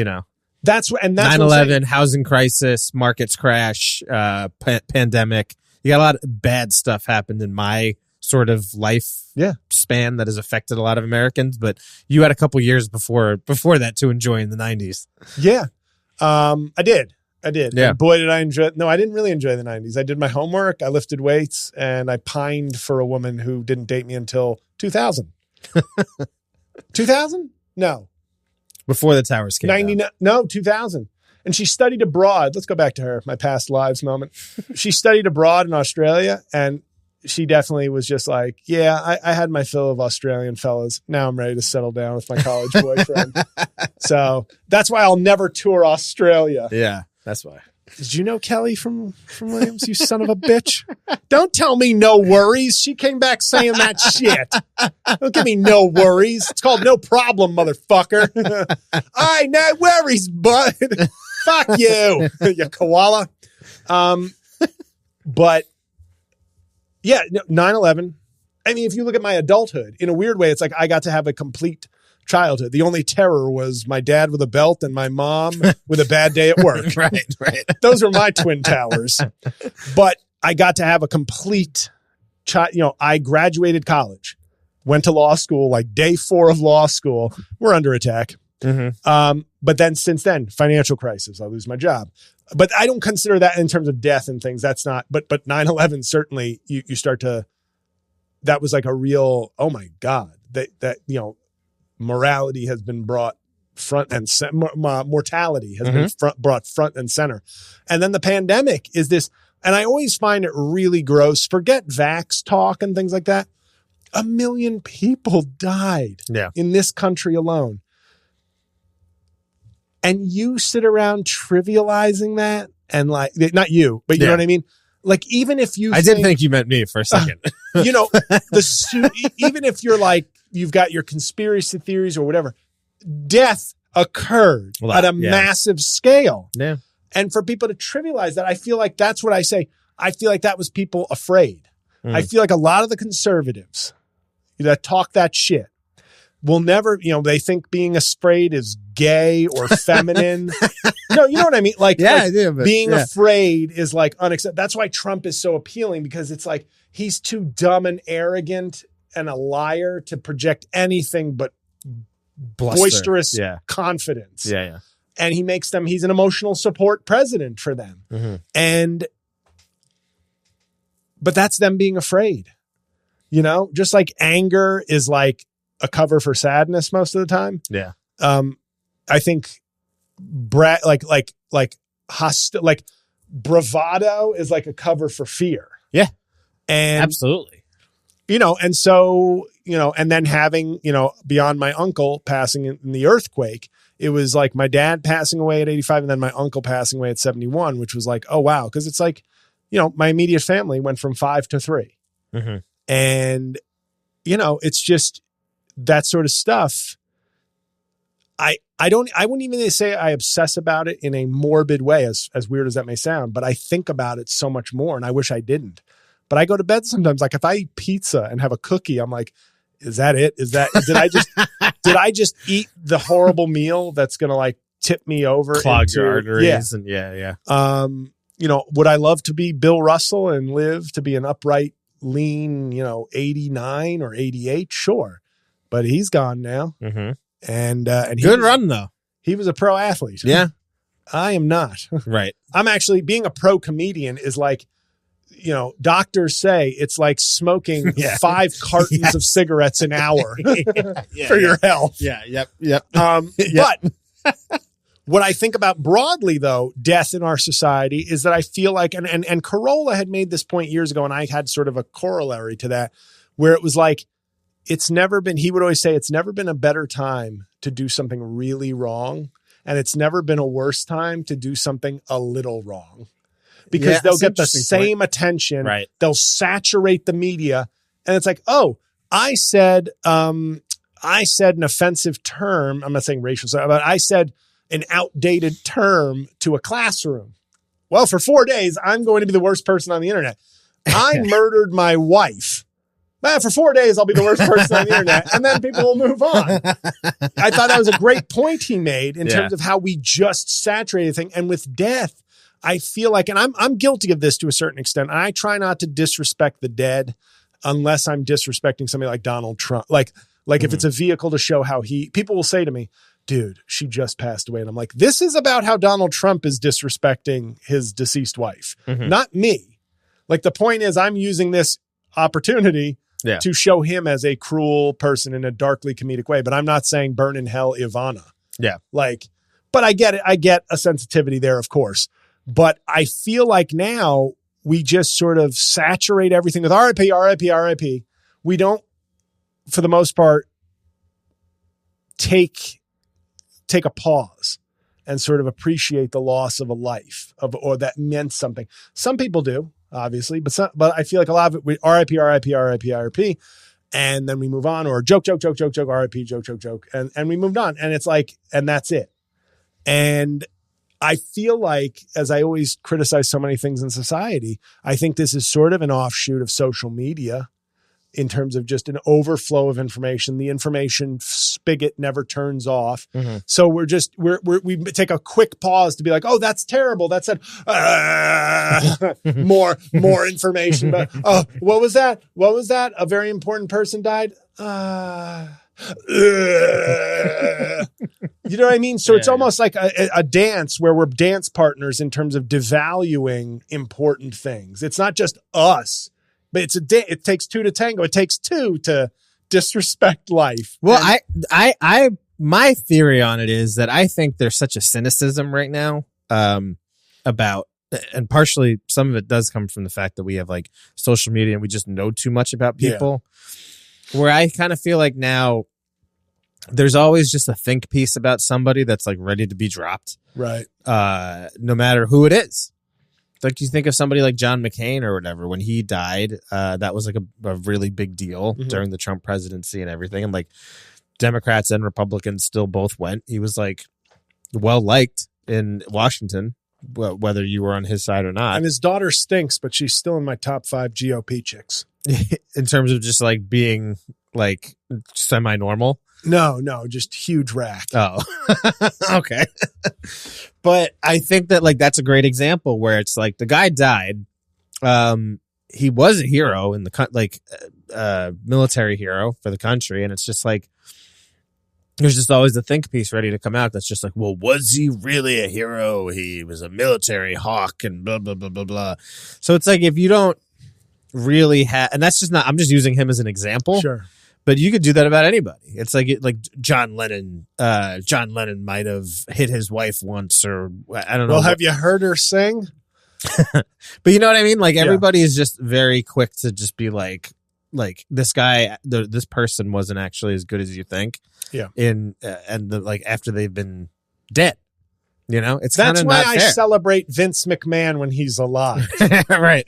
That's 9/11, housing crisis, markets crash, pandemic. You got a lot of bad stuff happened in my sort of life span that has affected a lot of Americans, but you had a couple years before that to enjoy in the 90s. Yeah. I did. Yeah. And boy, did I enjoy it. No, I didn't really enjoy the 90s. I did my homework. I lifted weights, and I pined for a woman who didn't date me until 2000. 2000? No. Before the towers came 99? No, 2000. And she studied abroad. Let's go back to her, my past lives moment. She studied abroad in Australia, and she definitely was just like, I had my fill of Australian fellas. Now I'm ready to settle down with my college boyfriend. So that's why I'll never tour Australia. Yeah, that's why. Did you know Kelly from Williams, you son of a bitch? Don't tell me no worries. She came back saying that shit. Don't give me no worries. It's called no problem, motherfucker. All right, no worries, bud. Fuck you, you koala. But yeah, 9/11. I mean, if you look at my adulthood, in a weird way, it's like I got to have a complete childhood. The only terror was my dad with a belt and my mom with a bad day at work. Right. Those are my twin towers. But I got to have a complete I graduated college, went to law school, like day 4 of law school. We're under attack. Mm-hmm. But then since then, financial crisis, I lose my job. But I don't consider that in terms of death and things. That's not, but 9/11, certainly you start to, that was like a real, oh my God, that morality has been brought front and mortality has been brought front and center. And then the pandemic is this, and I always find it really gross. Forget vax talk and things like that. 1 million people died in this country alone. And you sit around trivializing that and like, not you, but you know what I mean? Like, even if you, I did think you meant me for a second. Even if you're like, you've got your conspiracy theories or whatever, death occurred at a massive scale. Yeah. And for people to trivialize that, I feel like that's what I say. I feel like that was people afraid. I feel like a lot of the conservatives that talk that shit will never, they think being afraid is gay or feminine. No, you know what I mean? Like, I do, but, being afraid is like unacceptable. That's why Trump is so appealing, because it's like he's too dumb and arrogant and a liar to project anything but boisterous confidence. Yeah. And he makes them, he's an emotional support president for them. Mm-hmm. But that's them being afraid, just like anger is like a cover for sadness most of the time. Yeah. I think bravado is like a cover for fear. Yeah. And absolutely. And so, and then having, beyond my uncle passing in the earthquake, it was like my dad passing away at 85 and then my uncle passing away at 71, which was like, oh, wow. Cause it's like, my immediate family went from 5 to 3. Mm-hmm. And, it's just that sort of stuff. I wouldn't even say I obsess about it in a morbid way, as weird as that may sound, but I think about it so much more, and I wish I didn't. But I go to bed sometimes, like if I eat pizza and have a cookie, I'm like, is that it? Did I just eat the horrible meal that's going to like tip me over? Clog your arteries. Yeah. And would I love to be Bill Russell and live to be an upright, lean, 89 or 88? Sure. But he's gone now. Mm-hmm. And good run though. He was a pro athlete. Yeah. I am not. Right. I'm actually, being a pro comedian is like, doctors say it's like smoking 5 cartons of cigarettes an hour for your health. Yeah. Yep. But what I think about broadly, though, death in our society is that I feel like, and Carolla had made this point years ago, and I had sort of a corollary to that, where it was like, he would always say, it's never been a better time to do something really wrong. And it's never been a worse time to do something a little wrong. Because they'll get the same attention. Right. They'll saturate the media. And it's like, oh, I said an offensive term. I'm not saying racial, but I said an outdated term to a classroom. Well, for 4 days, I'm going to be the worst person on the internet. I murdered my wife. For 4 days, I'll be the worst person on the internet, and then people will move on. I thought that was a great point he made in terms of how we just saturated thing. And with death, I feel like, and I'm guilty of this to a certain extent. I try not to disrespect the dead unless I'm disrespecting somebody like Donald Trump. Like if it's a vehicle to show how people will say to me, dude, she just passed away. And I'm like, this is about how Donald Trump is disrespecting his deceased wife, not me. Like, the point is, I'm using this opportunity to show him as a cruel person in a darkly comedic way. But I'm not saying burn in hell, Ivana. Yeah. But I get it. I get a sensitivity there, of course. But I feel like now we just sort of saturate everything with RIP, RIP, RIP. We don't, for the most part, take a pause and sort of appreciate the loss of a life or that meant something. Some people do, obviously, but I feel like a lot of it, we RIP, RIP, RIP, RIP, and then we move on, or joke, RIP, joke, and we moved on. And it's like, and that's it. And I feel like, as I always criticize so many things in society, I think this is sort of an offshoot of social media in terms of just an overflow of information. The information spigot never turns off. Mm-hmm. So we take a quick pause to be like, oh, that's terrible. That's more information. But oh, what was that? What was that? A very important person died. You know what I mean? So it's almost like a dance where we're dance partners in terms of devaluing important things. It's not just us, but it takes two to tango. It takes two to disrespect life. Well, my theory on it is that I think there's such a cynicism right now about, and partially some of it does come from the fact that we have like social media and we just know too much about people. Yeah. Where I kind of feel like now there's always just a think piece about somebody that's like ready to be dropped. Right. No matter who it is. Like you think of somebody like John McCain or whatever, when he died, that was like a really big deal during the Trump presidency and everything. And like Democrats and Republicans still both went. He was like well liked in Washington, whether you were on his side or not. And his daughter stinks, but she's still in my top 5 GOP chicks. In terms of just like being like semi-normal. No, just huge rack. Oh, okay. But I think that like that's a great example where it's like the guy died. He was a hero in the military hero for the country, and it's just like there's just always the think piece ready to come out. That's just like, well, was he really a hero? He was a military hawk, and blah blah blah blah blah. So it's like if you don't really have, and that's just not. I'm just using him as an example. Sure. But you could do that about anybody. It's like John Lennon. John Lennon might have hit his wife once, or I don't know. Well, have you heard her sing? But you know what I mean? Like everybody is just very quick to just be like this guy, this person wasn't actually as good as you think. Yeah. After they've been dead. You know, that's why I fair. celebrate Vince McMahon when he's alive. Right.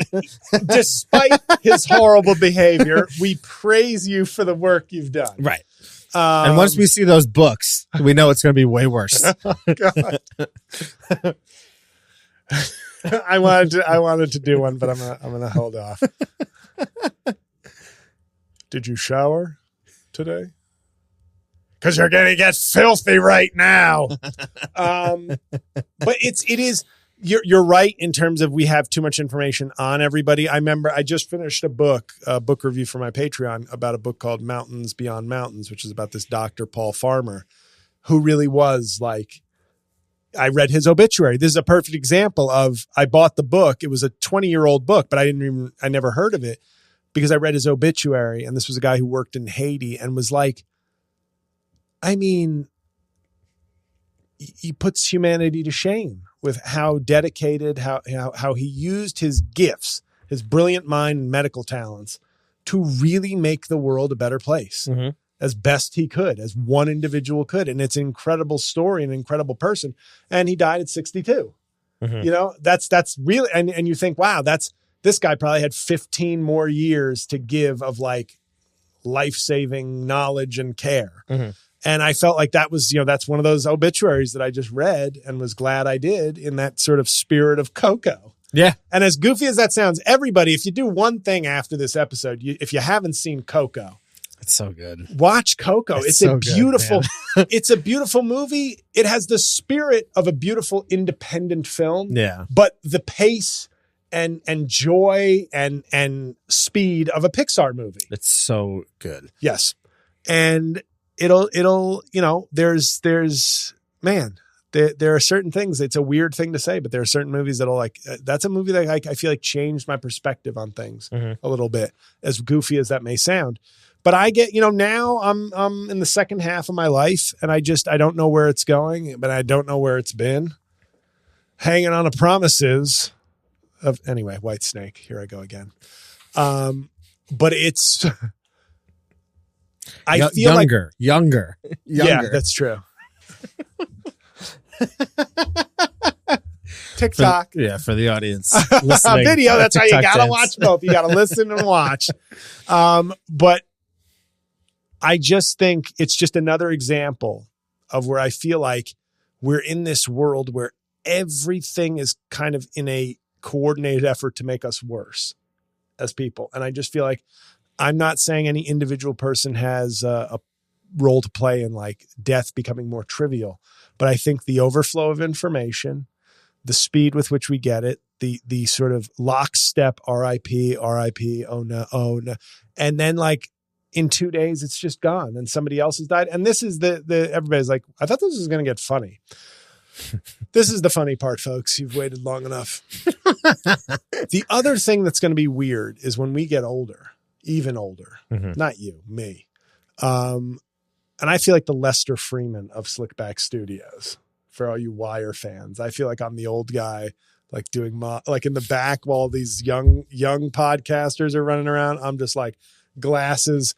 Despite his horrible behavior, we praise you for the work you've done. Right. And once we see those books, we know it's going to be way worse. Oh, God. I wanted to do one, but I'm gonna hold off. Did you shower today? Because you're going to get filthy right now. But it is, you're right in terms of we have too much information on everybody. I remember I just finished a book review for my Patreon about a book called Mountains Beyond Mountains, which is about this Dr. Paul Farmer, who really was like, I read his obituary. This is a perfect example of, I bought the book. It was a 20-year-old book, but I never heard of it because I read his obituary. And this was a guy who worked in Haiti and was like, I mean, he puts humanity to shame with how dedicated, how he used his gifts, his brilliant mind and medical talents to really make the world a better place as best he could, as one individual could. And it's an incredible story, an incredible person. And he died at 62. You know, that's really, and you think, wow, this guy probably had 15 more years to give of like life-saving knowledge and care. And I felt like that was, that's one of those obituaries that I just read and was glad I did in that sort of spirit of Coco. Yeah. And as goofy as that sounds, everybody, if you do one thing after this episode, if you haven't seen Coco, it's so good. Watch Coco. It's so beautiful. It's a beautiful movie. It has the spirit of a beautiful independent film. Yeah. But the pace and joy and speed of a Pixar movie. It's so good. Yes. And it'll, there are certain things. It's a weird thing to say, but there are certain movies that'll like, that's a movie that I feel like changed my perspective on things a little bit, as goofy as that may sound. But I get, now I'm in the second half of my life and I don't know where it's going, but I don't know where it's been. Hanging on to promises of, anyway, White Snake. Here I go again. But it's, I feel younger. Yeah, that's true. TikTok. For the audience listening. Video, that's how you TikTok gotta dance. watch both. You gotta listen and watch. But I just think it's just another example of where I feel like we're in this world where everything is kind of in a coordinated effort to make us worse as people. And I just feel like I'm not saying any individual person has a role to play in like death becoming more trivial, but I think the overflow of information, the speed with which we get it, the sort of lockstep RIP, oh no. And then like in 2 days, it's just gone and somebody else has died. And this is everybody's like, I thought this was going to get funny. This is the funny part, folks. You've waited long enough. The other thing that's going to be weird is when we get older, even older, not you, me. And I feel like the Lester Freeman of Slickback Studios for all you Wire fans. I feel like I'm the old guy, like doing like in the back while these young podcasters are running around. I'm just like glasses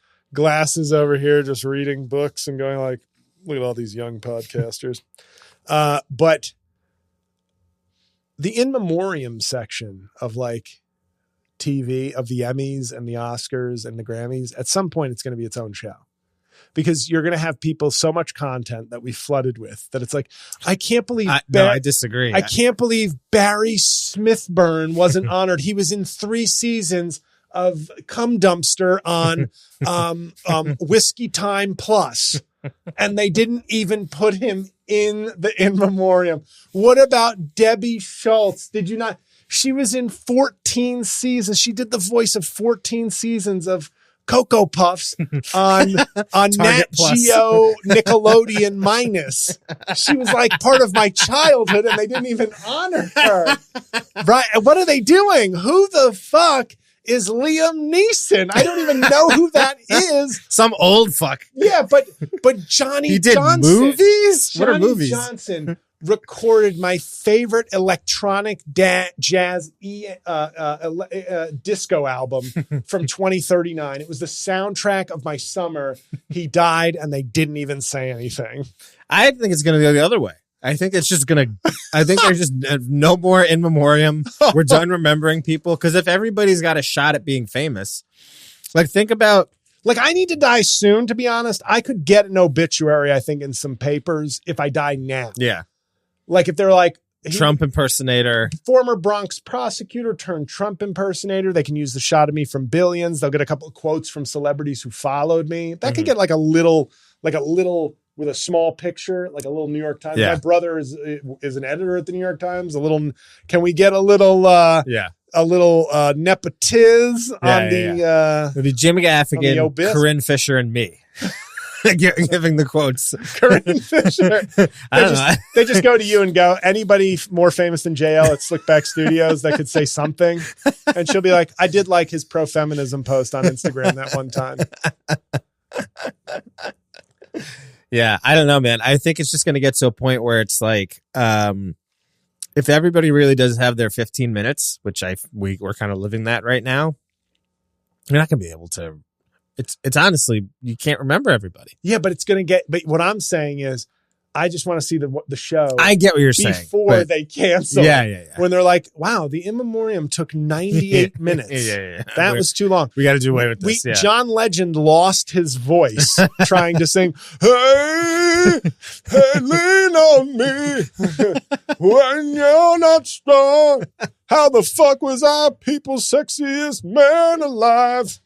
over here, just reading books and going like, look at all these young podcasters. But the in memoriam section of like TV, of the Emmys and the Oscars and the Grammys, at some point it's going to be its own show, because you're going to have people, so much content that we flooded with that it's like, I can't believe. I disagree. I can't believe Barry Smithburn wasn't honored. He was in 3 seasons of Cum Dumpster on Whiskey Time Plus, and they didn't even put him in the in memoriam. What about Debbie Schultz? Did you not? She was in 14 seasons. She did the voice of 14 seasons of Cocoa Puffs on Nat Geo Nickelodeon Minus. She was like part of my childhood, and they didn't even honor her. Right? What are they doing? Who the fuck is Liam Neeson? I don't even know who that is. Some old fuck. Yeah, but Johnny he did Johnson. Movies? Johnny What are movies? Johnson recorded my favorite electronic jazz disco album from 2039. It was the soundtrack of my summer. He died and they didn't even say anything. I think it's going to go the other way. I think it's just going to, I think there's just no more in memoriam. We're done remembering people. Because if everybody's got a shot at being famous, like think about, like I need to die soon, to be honest. I could get an obituary, I think, in some papers if I die now. Yeah. Like if they're like, Trump impersonator, former Bronx prosecutor turned Trump impersonator. They can use the shot of me from Billions. They'll get a couple of quotes from celebrities who followed me. That could get like a little with a small picture, like a little New York Times. Yeah. My brother is an editor at the New York Times. Can we get a little nepotiz on the it'd be Jim Gaffigan, Corinne Fisher, and me. Giving the quotes. Corinne Fisher. They just go to you and go, anybody more famous than J-L at Slickback Studios that could say something? And she'll be like, I did like his pro-feminism post on Instagram that one time. Yeah, I don't know, man. I think it's just going to get to a point where it's like, if everybody really does have their 15 minutes, which we're kind of living that right now, you're not going to be able to. It's honestly, you can't remember everybody. Yeah, but but what I'm saying is, I just want to see the show. I get what you're saying. Before they cancel. Yeah. When they're like, wow, the in memoriam took 98 minutes. Yeah. That was too long. We got to do away with this. John Legend lost his voice trying to sing, hey, lean on me when you're not strong. How the fuck was I people's sexiest man alive?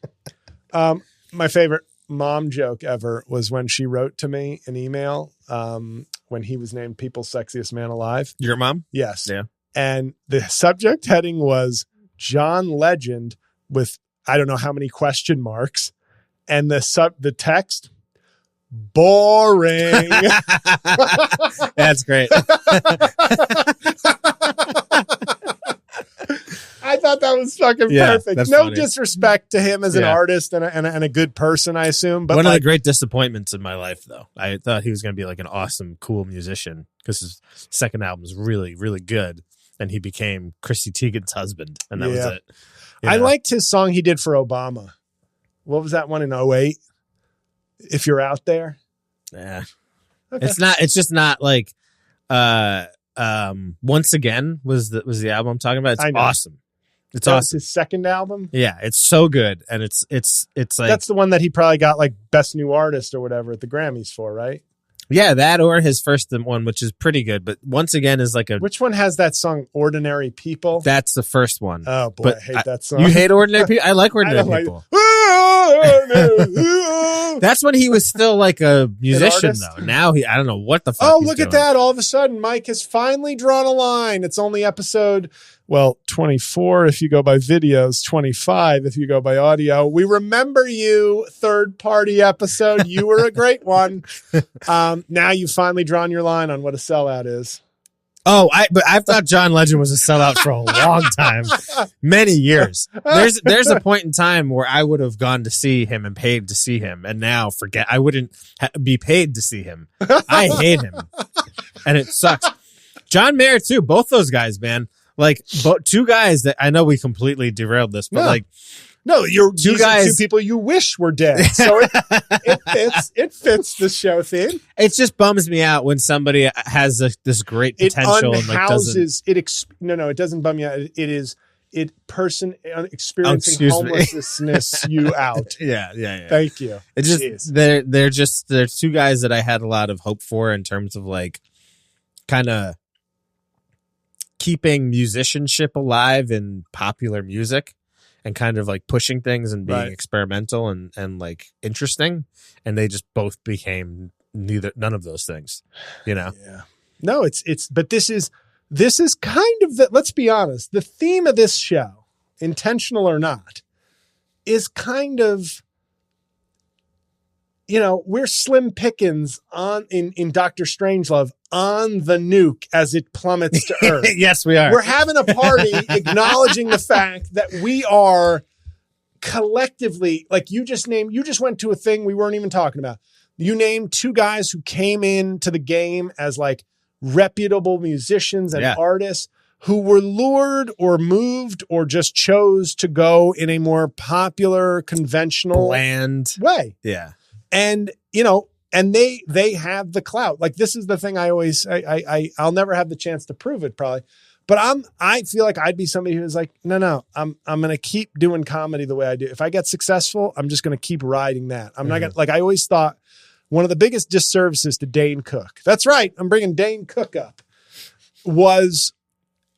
My favorite mom joke ever was when she wrote to me an email when he was named People's Sexiest Man Alive. Your mom? Yes. Yeah. And the subject heading was John Legend with I don't know how many question marks. And the text, boring. That's great. I thought that was fucking perfect. No funny. Disrespect to him as an artist and a good person, I assume. But one of the great disappointments in my life, though, I thought he was going to be like an awesome, cool musician because his second album was really, really good, and he became Chrissy Teigen's husband, and that was it. I liked his song he did for Obama. What was that one in 2008? If You're Out There. Yeah, okay. It's just not like. Once Again was the album I'm talking about. It's awesome. It's awesome. His second album. Yeah, it's so good, and it's like that's the one that he probably got like Best New Artist or whatever at the Grammys for, right? Yeah, that or his first one, which is pretty good, but once again is like a. Which one has that song, Ordinary People? That's the first one. Oh boy, but I hate that song. You hate Ordinary People? I like Ordinary People. That's when he was still like a musician, though. Now I don't know what the fuck. Oh, look at that! All of a sudden, Mike has finally drawn a line. It's only episode 24 if you go by videos, 25 if you go by audio. We remember you, third party episode. You were a great one. Now you've finally drawn your line on what a sellout is. Oh, but I thought John Legend was a sellout for a long time, many years. There's a point in time where I would have gone to see him and paid to see him, and now I wouldn't be paid to see him. I hate him, and it sucks. John Mayer too. Both those guys, man. Like two guys that I know we completely derailed this, but you're two people you wish were dead. So it fits the show theme. It just bums me out when somebody has this great potential it unhouses, and it doesn't bum you out. It person experiencing homelessness you out. Yeah. Thank you. It just they're two guys that I had a lot of hope for in terms of like kind of keeping musicianship alive in popular music and kind of like pushing things and being experimental and like interesting. And they just both became none of those things, you know? Yeah. No, but this is kind of let's be honest, the theme of this show, intentional or not, is kind of, we're Slim Pickens in Dr. Strangelove on the nuke as it plummets to Earth. Yes, we are. We're having a party acknowledging the fact that we are collectively, like you just went to a thing we weren't even talking about. You named two guys who came into the game as like reputable musicians and artists who were lured or moved or just chose to go in a more popular, conventional, bland way. Yeah. And, and they have the clout. Like, this is the thing I'll never have the chance to prove it probably, but I feel like I'd be somebody who's like, no, I'm going to keep doing comedy the way I do. If I get successful, I'm just going to keep riding that. I'm not going to, like, I always thought one of the biggest disservices to Dane Cook. That's right. I'm bringing Dane Cook up. Was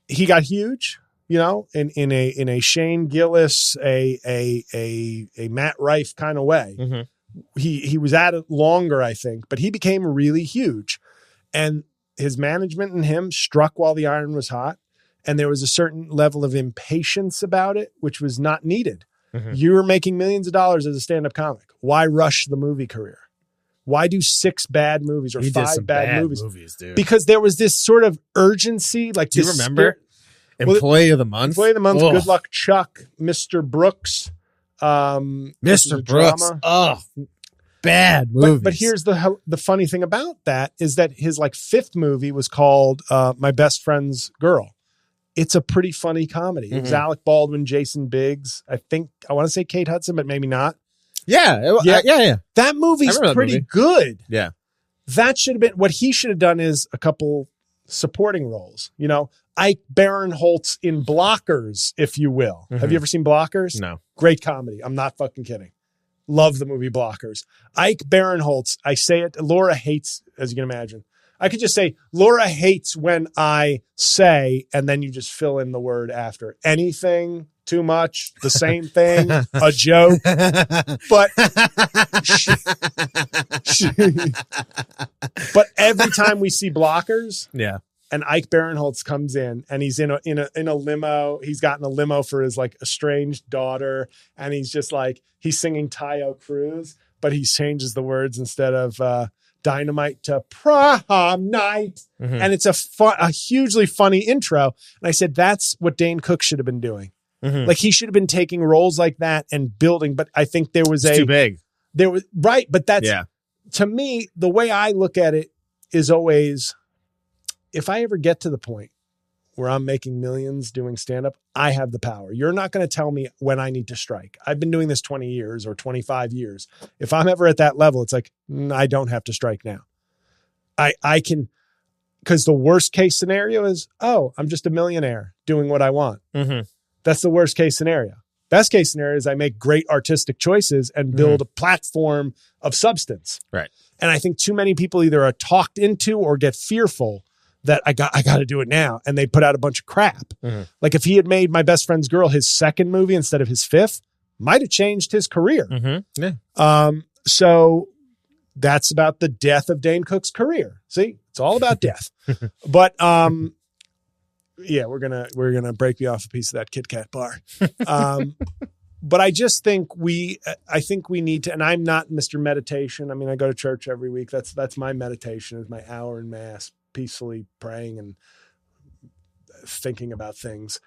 he got huge, in a Shane Gillis, a Matt Rife kind of way. Mm-hmm. He was at it longer, I think, but he became really huge, and his management and him struck while the iron was hot. And there was a certain level of impatience about it, which was not needed. Mm-hmm. You were making millions of dollars as a stand-up comic. Why rush the movie career? Why do 6 bad movies or 5 bad movies? Dude. Because there was this sort of urgency. Like, do you remember Employee of the Month? Employee of the Month. Ugh. Good Luck, Chuck, Mr. Brooks. Mr. Brooks. Oh, bad movies. But here's the funny thing about that is that his like 5th movie was called My Best Friend's Girl. It's a pretty funny comedy. Mm-hmm. It was Alec Baldwin, Jason Biggs. I want to say Kate Hudson, but maybe not. Yeah. That movie's pretty good. Yeah. That should have been what he should have done is a couple supporting roles. Ike Barinholtz in Blockers, if you will. Mm-hmm. Have you ever seen Blockers? No. Great comedy. I'm not fucking kidding. Love the movie Blockers. Ike Barinholtz, I say it, Laura hates, as you can imagine. I could just say, Laura hates when I say, and then you just fill in the word after. Anything, too much, the same thing, a joke. But but every time we see Blockers, and Ike Barinholtz comes in, and he's in a limo. He's gotten a limo for his like estranged daughter, and he's just like he's singing Tayo Cruz, but he changes the words instead of dynamite to prom night, and it's a hugely funny intro. And I said that's what Dane Cook should have been doing. Mm-hmm. Like he should have been taking roles like that and building. But I think there was too big. There was but that's to me the way I look at it is always. If I ever get to the point where I'm making millions doing stand-up, I have the power. You're not going to tell me when I need to strike. I've been doing this 20 years or 25 years. If I'm ever at that level, it's like, I don't have to strike now. I can, because the worst case scenario is, I'm just a millionaire doing what I want. Mm-hmm. That's the worst case scenario. Best case scenario is I make great artistic choices and build a platform of substance. Right. And I think too many people either are talked into or get fearful that I got to do it now. And they put out a bunch of crap. Like if he had made My Best Friend's Girl his second movie instead of his fifth, might have changed his career. Yeah. So that's about the death of Dane Cook's career. See, it's all about death. But yeah, we're gonna break me off a piece of that Kit Kat bar. But I just think I think we need to, and I'm not Mr. Meditation. I mean, I go to church every week. That's my meditation, is my hour in mass, peacefully praying and thinking about things.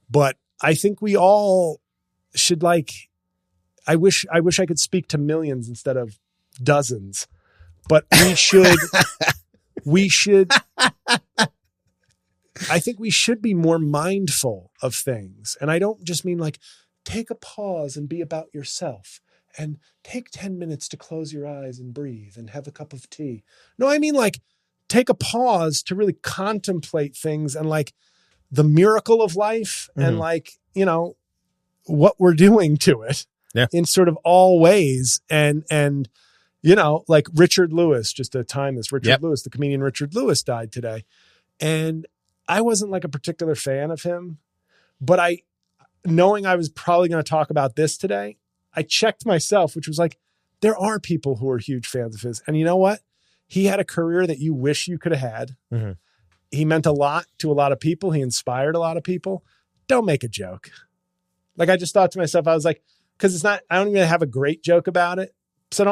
But I think we all should, like, I wish I could speak to millions instead of dozens, but we should, I think we should be more mindful of things. And I don't just mean like, take a pause and be about yourself and take 10 minutes to close your eyes and breathe and have a cup of tea. No, I mean like take a pause to really contemplate things and like the miracle of life and like, you know, what we're doing to it in sort of all ways. And, you know, like Richard Lewis, just to time this, Lewis, the comedian Richard Lewis died today. And I wasn't like a particular fan of him, but knowing I was probably going to talk about this today, I checked myself, which was like, there are people who are huge fans of his. And you know what? He had a career that you wish you could have had. He meant a lot to a lot of people. He inspired a lot of people. Don't make a joke. Like I just thought to myself, I was like, because it's not, I don't even have a great joke about it. So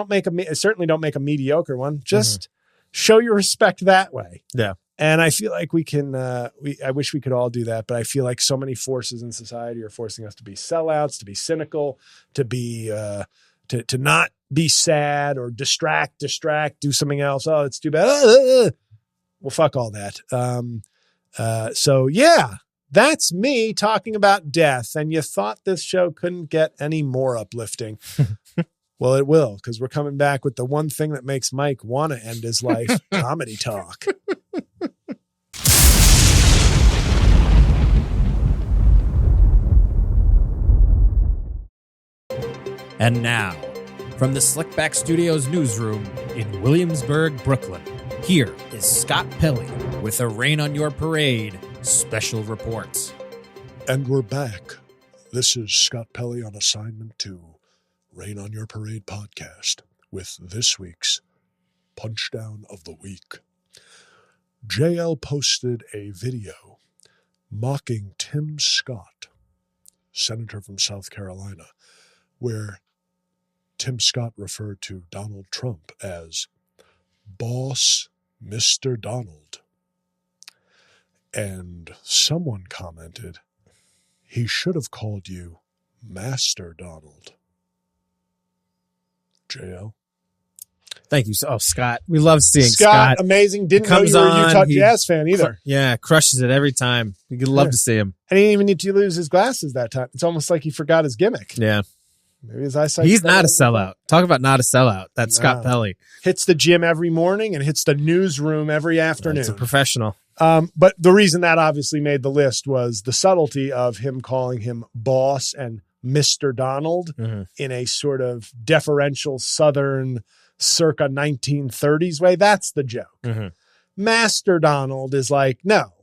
certainly don't make a mediocre one. Just show your respect that way. Yeah. And I feel like we can, I wish we could all do that, but I feel like so many forces in society are forcing us to be sellouts, to be cynical, to be, to not be sad or distract, do something else. Oh, it's too bad. Well, fuck all that. So yeah, that's me talking about death. And you thought this show couldn't get any more uplifting. Well, it will, because we're coming back with the one thing that makes Mike want to end his life, comedy talk. And now, from the Slickback Studios newsroom in Williamsburg, Brooklyn, here is Scott Pelley with a Rain on Your Parade special reports. And we're back. This is Scott Pelley on assignment to Rain on Your Parade podcast with this week's Punchdown of the Week. J-L posted a video mocking Tim Scott, senator from South Carolina, where Tim Scott referred to Donald Trump as Boss Mr. Donald. And someone commented, he should have called you Master Donald. JL. Thank you. Oh, Scott. We love seeing Scott. Amazing. Didn't know you were a Utah Jazz fan either. Crushes it every time. You'd love to see him. And he didn't even need to lose his glasses that time. It's almost like he forgot his gimmick. Yeah. Maybe his eyesight. He's not a sellout. Talk about not a sellout. That's Scott Pelley. Hits the gym every morning and hits the newsroom every afternoon. He's a professional. But the reason that obviously made the list was the subtlety of him calling him boss and Mr. Donald in a sort of deferential Southern circa 1930s way. That's the joke. Master Donald is like, no,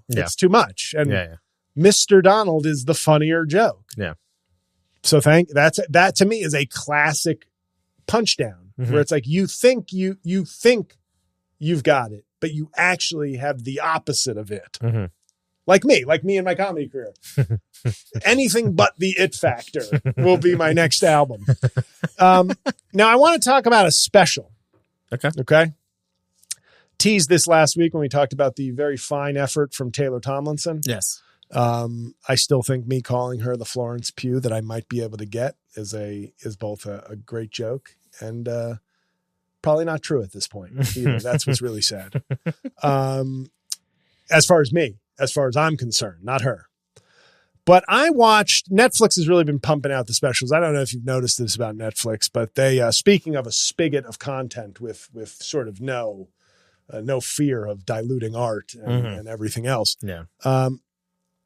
it's too much. And Mr. Donald is the funnier joke. Yeah. So that to me is a classic punch down where it's like, you think you've got it, but you actually have the opposite of it. Like me in my comedy career. Anything but the it factor will be my next album. Now I want to talk about a special. Okay. Teased this last week when we talked about the very fine effort from Taylor Tomlinson. Yes. I still think me calling her the Florence Pugh that I might be able to get is both a great joke and probably not true at this point either. That's what's really sad. As far as I'm concerned, not her. But I watched, Netflix has really been pumping out the specials. I don't know if you've noticed this about Netflix, but they, speaking of a spigot of content with sort of no fear of diluting art and everything else. Yeah.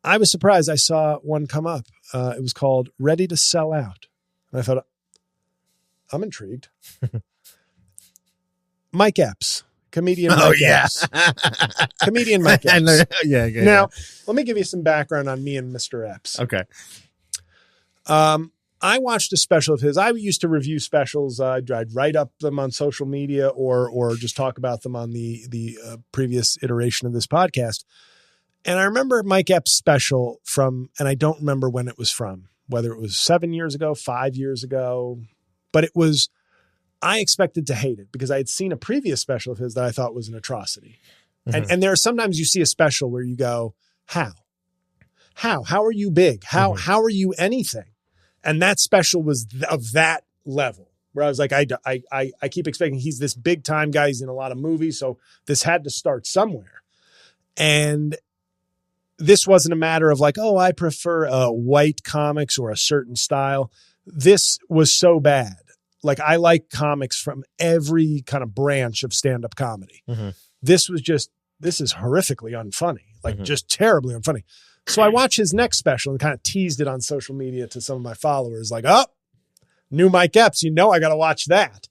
I was surprised. I saw one come up. It was called Ready to Sell Out. And I thought, I'm intrigued. Mike Epps, comedian Mike Epps. Comedian Mike Epps. Now, let me give you some background on me and Mr. Epps. Okay. I watched a special of his. I used to review specials. I'd write up them on social media or just talk about them on the previous iteration of this podcast. And I remember Mike Epps' special and I don't remember when it was from, whether it was 7 years ago, 5 years ago, but I expected to hate it because I had seen a previous special of his that I thought was an atrocity. Mm-hmm. And there are sometimes you see a special where you go, how are you big? How are you anything? And that special was of that level where I was like, I keep expecting he's this big time guy. He's in a lot of movies. So this had to start somewhere. And this wasn't a matter of like, oh, I prefer white comics or a certain style. This was so bad. Like I like comics from every kind of branch of stand-up comedy. Mm-hmm. This is horrifically unfunny, like just terribly unfunny. So I watched his next special and kind of teased it on social media to some of my followers, like, oh, new Mike Epps, I got to watch that.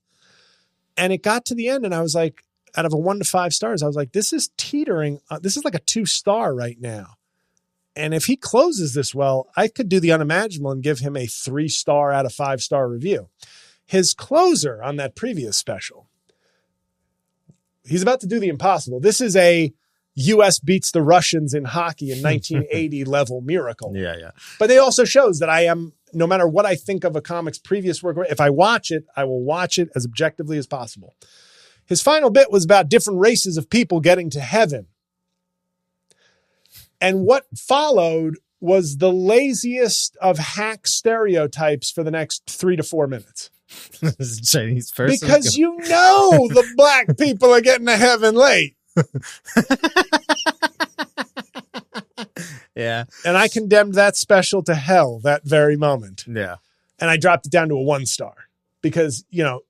And it got to the end and I was like, out of a 1 to 5 stars, I was like, this is teetering. This is like a 2-star right now. And if he closes this well, I could do the unimaginable and give him a 3-star out of 5-star review. His closer on that previous special, he's about to do the impossible. This is a U.S. beats the Russians in hockey in 1980 level miracle. Yeah. But it also shows that I am, no matter what I think of a comic's previous work, if I watch it, I will watch it as objectively as possible. His final bit was about different races of people getting to heaven. And what followed was the laziest of hack stereotypes for the next 3 to 4 minutes. This is a Chinese person. Because the black people are getting to heaven late. Yeah. And I condemned that special to hell that very moment. Yeah. And I dropped it down to a 1-star because, you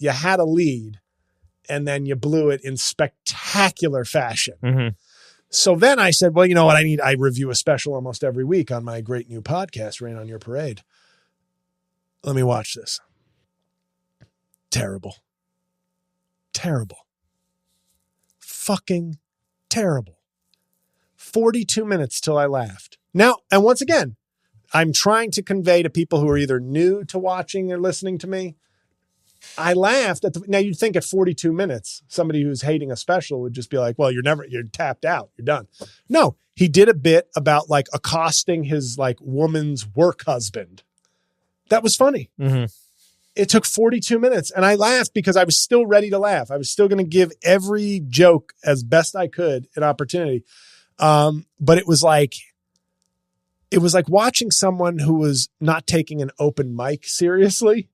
had a lead and then you blew it in spectacular fashion. Mm-hmm. So then I said, well, you know what? I review a special almost every week on my great new podcast, Rain on Your Parade. Let me watch this. Terrible. Fucking terrible. 42 minutes till I laughed. Now, and once again, I'm trying to convey to people who are either new to watching or listening to me, I laughed now you'd think at 42 minutes, somebody who's hating a special would just be like, well, you're tapped out. You're done. No, he did a bit about like accosting his like woman's work husband. That was funny. Mm-hmm. It took 42 minutes and I laughed because I was still ready to laugh. I was still going to give every joke as best I could an opportunity. But it was like watching someone who was not taking an open mic seriously,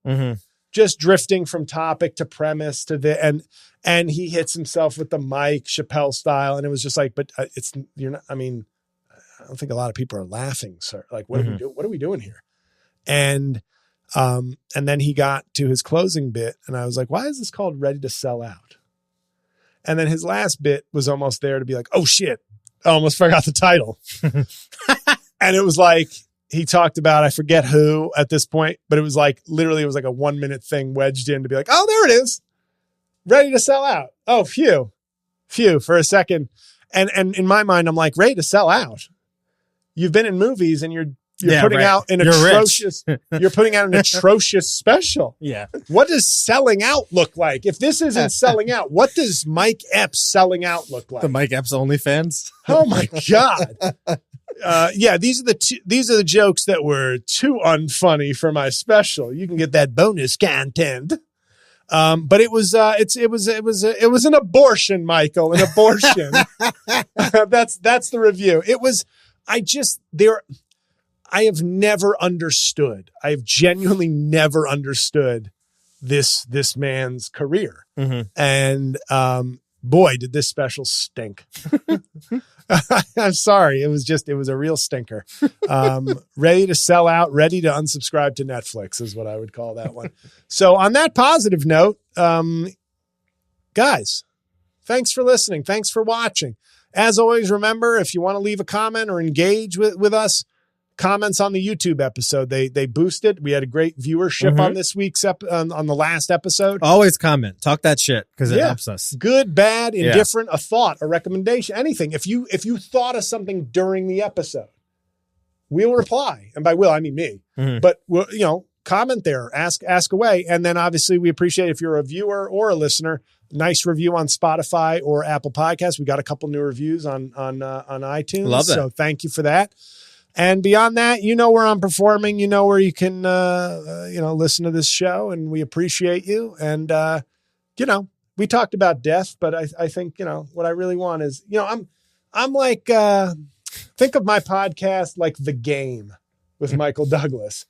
just drifting from topic to premise to and he hits himself with the mic, Chappelle style. And it was just like, but I don't think a lot of people are laughing, sir. Like, what are we doing here? And then he got to his closing bit and I was like, why is this called Ready to Sell Out? And then his last bit was almost there to be like, oh shit, I almost forgot the title. And it was like, he talked about, I forget who at this point, but it was like, literally it was like a 1 minute thing wedged in to be like, oh, there it is. Ready to Sell Out. Oh, phew for a second. And in my mind, I'm like, ready to sell out. You've been in movies and you're putting out an atrocious special. Yeah. What does selling out look like? If this isn't selling out, what does Mike Epps selling out look like? The Mike Epps OnlyFans. Oh my God. These are the jokes that were too unfunny for my special. You can get that bonus content. But it was an abortion, Michael, an abortion. That's the review. I have never understood. I have genuinely never understood this man's career. Mm-hmm. And, boy, did this special stink. I'm sorry. It was a real stinker. Ready to sell out, ready to unsubscribe to Netflix is what I would call that one. So on that positive note, guys, thanks for listening. Thanks for watching. As always, remember, if you want to leave a comment or engage with us, comments on the YouTube episode, they boosted. We had a great viewership on this week's on the last episode. Always comment. Talk that shit because it helps us. Good, bad, indifferent, a thought, a recommendation, anything. If you thought of something during the episode, we'll reply. And by will, I mean me. But we'll, comment there, ask away. And then obviously we appreciate if you're a viewer or a listener, nice review on Spotify or Apple Podcasts. We got a couple new reviews on iTunes. Love that. So thank you for that. And beyond that, where I'm performing, where you can, listen to this show, and we appreciate you. And, we talked about death, but I think, what I really want is, I'm like, think of my podcast like The Game with Michael Douglas.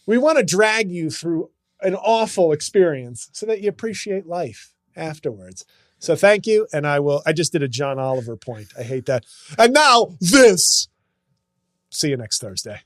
We want to drag you through an awful experience so that you appreciate life afterwards. So thank you. And I just did a John Oliver point. I hate that. And now this. See you next Thursday.